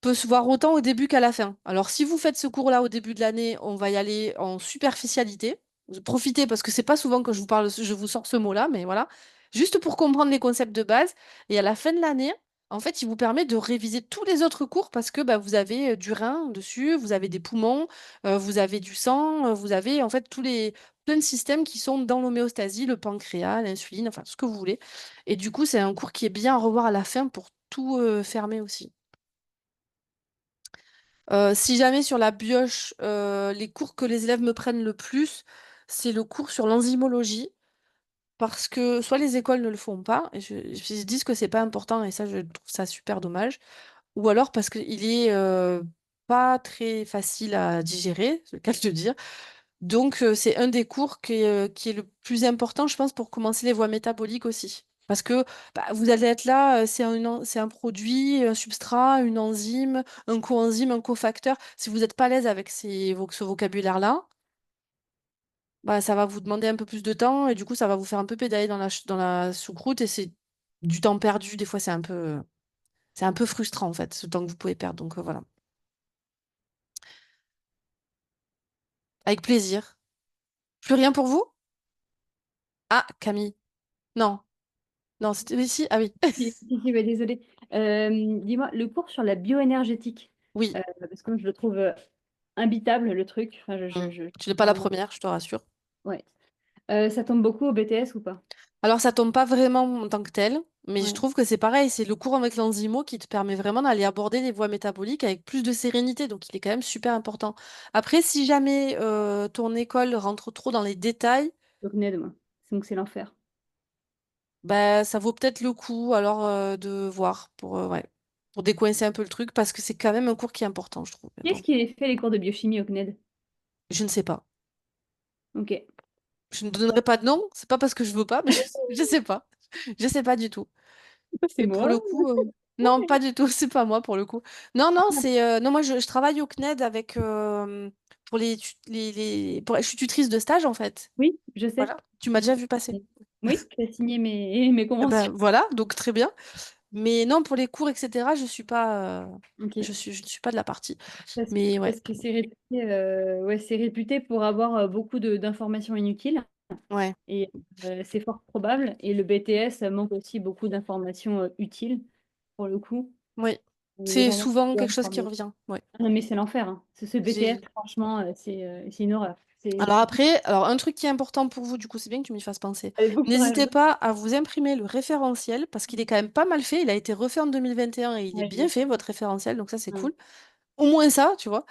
peut se voir autant au début qu'à la fin. Alors, si vous faites ce cours-là au début de l'année, on va y aller en superficialité. Profitez parce que c'est pas souvent que je vous parle, je vous sors ce mot-là, mais voilà, juste pour comprendre les concepts de base. Et à la fin de l'année, en fait, il vous permet de réviser tous les autres cours parce que bah, vous avez du rein dessus, vous avez des poumons, vous avez du sang, vous avez en fait tous les plein de systèmes qui sont dans l'homéostasie, le pancréas, l'insuline, enfin ce que vous voulez. Et du coup, c'est un cours qui est bien à revoir à la fin pour tout fermer aussi. Si jamais sur la bioche, les cours que les élèves me prennent le plus, c'est le cours sur l'enzymologie, parce que soit les écoles ne le font pas, et ils se disent que c'est pas important, et ça, je trouve ça super dommage, ou alors parce qu'il est pas très facile à digérer, c'est le cas de le dire. Donc, c'est un des cours qui est le plus important, je pense, pour commencer les voies métaboliques aussi. Parce que bah, vous allez être là, c'est un produit, un substrat, une enzyme, un coenzyme, un cofacteur. Si vous n'êtes pas à l'aise avec ce vocabulaire-là, bah, ça va vous demander un peu plus de temps et du coup, ça va vous faire un peu pédaler dans la choucroute et c'est du temps perdu. Des fois, c'est un peu frustrant en fait, ce temps que vous pouvez perdre. Donc, voilà. Avec plaisir. Plus rien pour vous? Ah, Camille. Non. Non, c'était ici. Ah oui. Si, bah, désolée. Dis-moi, le cours sur la bioénergétique, Oui. parce que moi, je le trouve imbitable, le truc. Enfin, Mm. Tu n'es pas la première, je te rassure. Ouais. Ça tombe beaucoup au BTS ou pas? Alors, ça tombe pas vraiment en tant que tel, mais je Ouais. trouve que c'est pareil, c'est le cours avec l'enzymo qui te permet vraiment d'aller aborder les voies métaboliques avec plus de sérénité, donc il est quand même super important. Après, si jamais ton école rentre trop dans les détails, Donc, NED, moi. Donc, c'est l'enfer. bah, ça vaut peut-être le coup alors de voir ouais, pour décoincer un peu le truc, parce que c'est quand même un cours qui est important, je trouve. Qui est-ce Donc, qui fait les cours de biochimie au CNED? je ne sais pas. Ok. Je ne donnerai pas de nom, c'est pas parce que je veux pas, mais je sais pas. Je sais pas du tout. C'est Et pour moi. le coup, non, pas du tout, c'est pas moi pour le coup. Non, non, non, moi je travaille au CNED avec pour je suis tutrice de stage en fait. Oui, je sais. Voilà, tu m'as déjà vu passer. Oui, tu as signé mes Eh ben conventions. voilà, donc très bien. Mais non, pour les cours, etc., Ok. je ne suis pas de la partie. Parce, Mais ouais, parce que c'est réputé, ouais, c'est réputé pour avoir beaucoup d'informations inutiles ouais, et c'est fort probable. Et le BTS manque aussi beaucoup d'informations utiles pour le coup. oui. Les C'est gens sont souvent peu quelque chose qui informés. revient. Ouais. Ah non, mais c'est l'enfer, hein. Ce BTS, J'ai- franchement, c'est une horreur. Alors après, un truc qui est important pour vous, du coup, c'est bien que tu m'y fasses penser. Allez, bon courage. N'hésitez pas à vous imprimer le référentiel parce qu'il est quand même pas mal fait. Il a été refait en 2021 et il est Ouais, bien fait, votre référentiel, donc ça, c'est ouais. cool. Au moins ça, tu vois.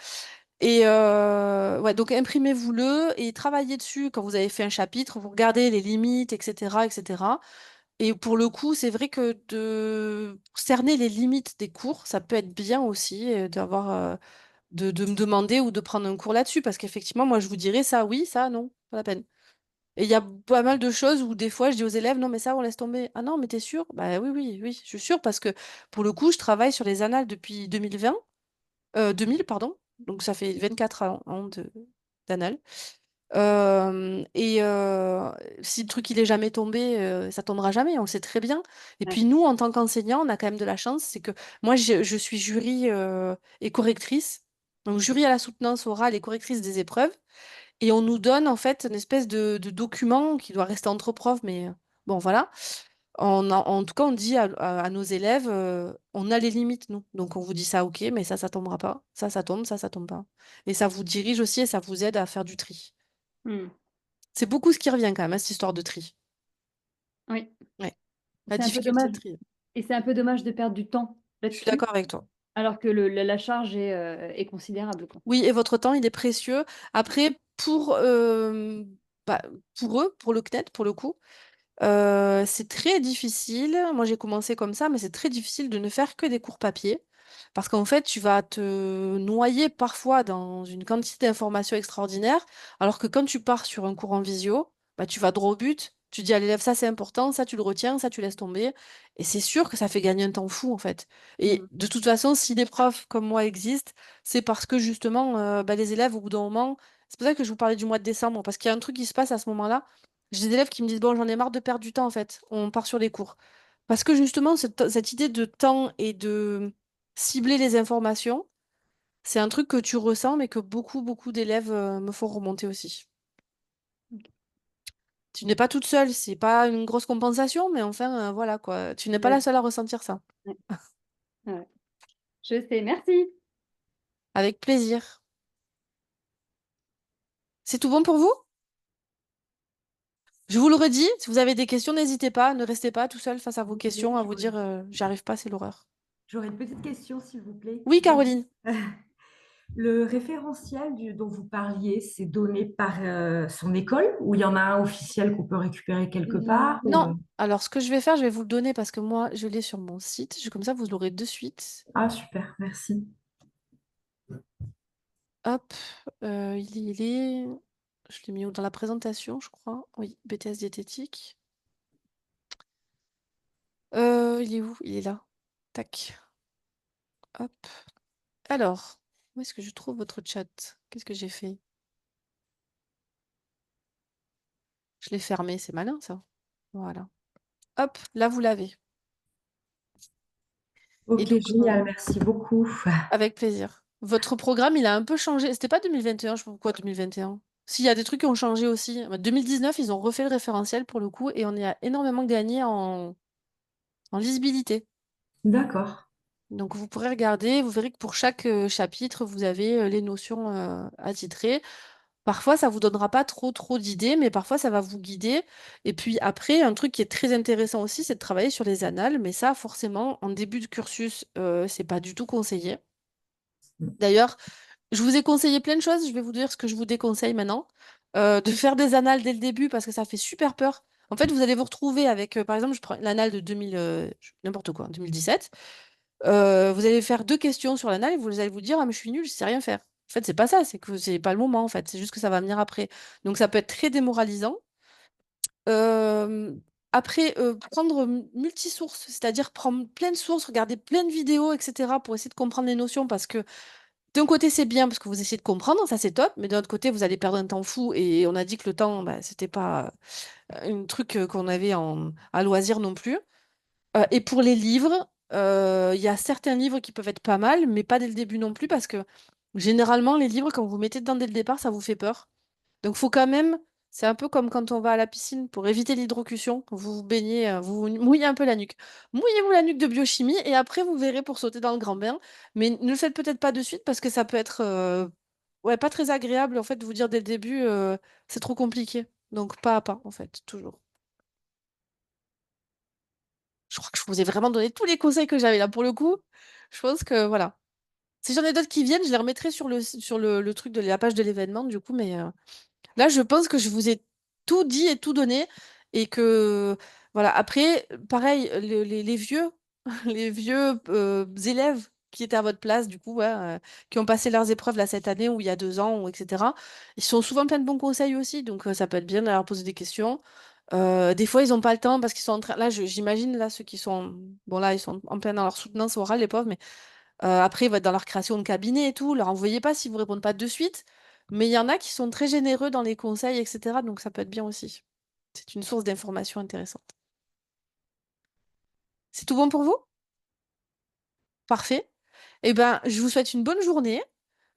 Et ouais, donc imprimez-vous-le et travaillez dessus quand vous avez fait un chapitre, vous regardez les limites, etc., etc. Et pour le coup, c'est vrai que de cerner les limites des cours, ça peut être bien aussi de me demander ou de prendre un cours là-dessus, parce qu'effectivement, moi, je vous dirais ça, oui, ça, non, pas la peine. Et il y a pas mal de choses où des fois, je dis aux élèves, non, mais ça, on laisse tomber. Ah non, mais t'es sûr? Bah oui, oui, oui, je suis sûre, parce que pour le coup, je travaille sur les annales depuis 2000, pardon. Donc ça fait 24 ans d'annales. Et si le truc il est jamais tombé, ça tombera jamais, on le sait très bien. Et Ouais. puis nous, en tant qu'enseignants, on a quand même de la chance, c'est que moi, je suis jury et correctrice. Donc jury à la soutenance orale et correctrice des épreuves. Et on nous donne en fait une espèce de document qui doit rester entre profs, mais bon voilà. En tout cas, on dit à nos élèves, on a les limites, nous. Donc on vous dit ça, ok, mais ça tombera pas. Ça tombe, ça tombe pas. Et ça vous dirige aussi et ça vous aide à faire du tri. Hmm. C'est beaucoup ce qui revient quand même, à cette histoire de tri. Oui. Ouais. La C'est un peu difficulté dommage. de tri. Et c'est un peu dommage de perdre du temps Je suis là-dessus, d'accord avec toi. alors que la charge est considérable, quoi. Oui, et votre temps, il est précieux. Après, bah, pour eux, pour le CNED, pour le coup, c'est très difficile. Moi, j'ai commencé comme ça, mais c'est très difficile de ne faire que des cours papier. Parce qu'en fait, tu vas te noyer parfois dans une quantité d'informations extraordinaires, alors que quand tu pars sur un cours en visio, bah, tu vas droit au but, tu dis à l'élève, ça c'est important, ça tu le retiens, ça tu laisses tomber, et c'est sûr que ça fait gagner un temps fou en fait. Et de toute façon, si des profs comme moi existent, c'est parce que justement, bah, les élèves, au bout d'un moment, c'est pour ça que je vous parlais du mois de décembre, parce qu'il y a un truc qui se passe à ce moment-là. J'ai des élèves qui me disent, bon, j'en ai marre de perdre du temps en fait, on part sur les cours. Parce que justement, cette idée de temps et de cibler les informations, c'est un truc que tu ressens, mais que beaucoup, beaucoup d'élèves me font remonter aussi. Tu n'es pas toute seule, c'est pas une grosse compensation, mais enfin, voilà quoi. Tu n'es pas la seule à ressentir ça. Ouais. Ouais. Je sais, merci. Avec plaisir. C'est tout bon pour vous? Je vous le redis, si vous avez des questions, n'hésitez pas, ne restez pas tout seul face à vos questions, à vous dire j'y arrive pas, c'est l'horreur. J'aurais une petite question, s'il vous plaît. Oui, Caroline. Le référentiel dont vous parliez, c'est donné par son école ou il y en a un officiel qu'on peut récupérer quelque part Non. Alors, ce que je vais faire, je vais vous le donner parce que moi, je l'ai sur mon site. Comme ça, vous l'aurez de suite. Ah, super, merci. Hop, il est... Je l'ai mis dans la présentation, je crois. Oui, BTS diététique. Il est où? Il est là. Tac. Hop. Alors, où est-ce que je trouve votre chat? Qu'est-ce que j'ai fait? Je l'ai fermé, c'est malin ça. Voilà. Hop, là vous l'avez. Ok, donc, génial, merci beaucoup. Avec plaisir. Votre programme, il a un peu changé. C'était pas 2021, je sais pas pourquoi 2021. S'il y a des trucs qui ont changé aussi. 2019, ils ont refait le référentiel pour le coup et on a énormément gagné en lisibilité. D'accord. Donc vous pourrez regarder, vous verrez que pour chaque chapitre, vous avez les notions attitrées. Parfois, ça vous donnera pas trop d'idées, mais parfois, ça va vous guider. Et puis après, un truc qui est très intéressant aussi, c'est de travailler sur les annales. Mais ça, forcément, en début de cursus, c'est pas du tout conseillé. D'ailleurs, je vous ai conseillé plein de choses. Je vais vous dire ce que je vous déconseille maintenant. De faire des annales dès le début parce que ça fait super peur. En fait, vous allez vous retrouver avec, par exemple, je prends l'annale de 2000, n'importe quoi, 2017. Vous allez faire 2 questions sur l'anal et vous allez vous dire: «Ah mais je suis nulle, je sais rien faire». En fait, c'est pas ça, c'est que c'est pas le moment, en fait, c'est juste que ça va venir après. Donc ça peut être très démoralisant. Hem, Après, prendre multisources, c'est-à-dire prendre plein de sources, regarder plein de vidéos et cetera pour essayer de comprendre les notions parce que d'un côté, c'est bien parce que vous essayez de comprendre, ça c'est top, mais d'un autre côté, vous allez perdre un temps fou et on a dit que le temps, bah, c'était pas, un truc, qu'on avait à loisir non plus. Et pour les livres, il y a certains livres qui peuvent être pas mal, mais pas dès le début non plus, parce que généralement, les livres, quand vous mettez dedans dès le départ, ça vous fait peur. Donc, faut quand même. C'est un peu comme quand on va à la piscine pour éviter l'hydrocution. Vous vous baignez, vous vous mouillez un peu la nuque. Mouillez-vous la nuque de biochimie et après vous verrez pour sauter dans le grand bain. Mais ne le faites peut-être pas de suite parce que ça peut être ouais, pas très agréable en fait de vous dire dès le début c'est trop compliqué. Donc pas à pas en fait, toujours. Je crois que je vous ai vraiment donné tous les conseils que j'avais là pour le coup. Je pense que voilà. Si j'en ai d'autres qui viennent, je les remettrai sur le truc de la page de l'événement du coup, mais là, je pense que je vous ai tout dit et tout donné et que voilà. Après, pareil, les vieux, les vieux élèves qui étaient à votre place, du coup, ouais, qui ont passé leurs épreuves là cette année ou il y a 2 ans, ou etc. Ils sont souvent plein de bons conseils aussi, donc ça peut être bien de leur poser des questions. Des fois, ils n'ont pas le temps parce qu'ils sont en train. Là, j'imagine là ceux qui sont bon là, ils sont en plein dans leur soutenance orale, les pauvres, mais après, ils vont être dans leur création de cabinet et tout. Leur envoyez pas si vous répondez pas de suite. Mais il y en a qui sont très généreux dans les conseils, etc. Donc ça peut être bien aussi. C'est une source d'information intéressante. C'est tout bon pour vous? Parfait. Eh ben, je vous souhaite une bonne journée.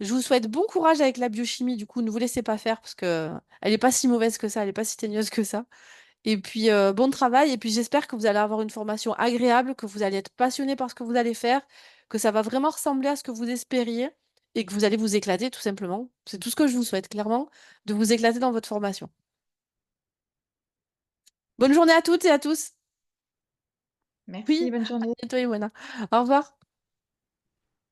Je vous souhaite bon courage avec la biochimie. Du coup, ne vous laissez pas faire parce que elle n'est pas si mauvaise que ça, elle n'est pas si teigneuse que ça. Et puis, bon travail. Et puis, j'espère que vous allez avoir une formation agréable, que vous allez être passionné par ce que vous allez faire, que ça va vraiment ressembler à ce que vous espériez et que vous allez vous éclater tout simplement. C'est tout ce que je vous souhaite, clairement, de vous éclater dans votre formation. Bonne journée à toutes et à tous. Merci, Oui, bonne à journée. bientôt, Iwana. Au revoir.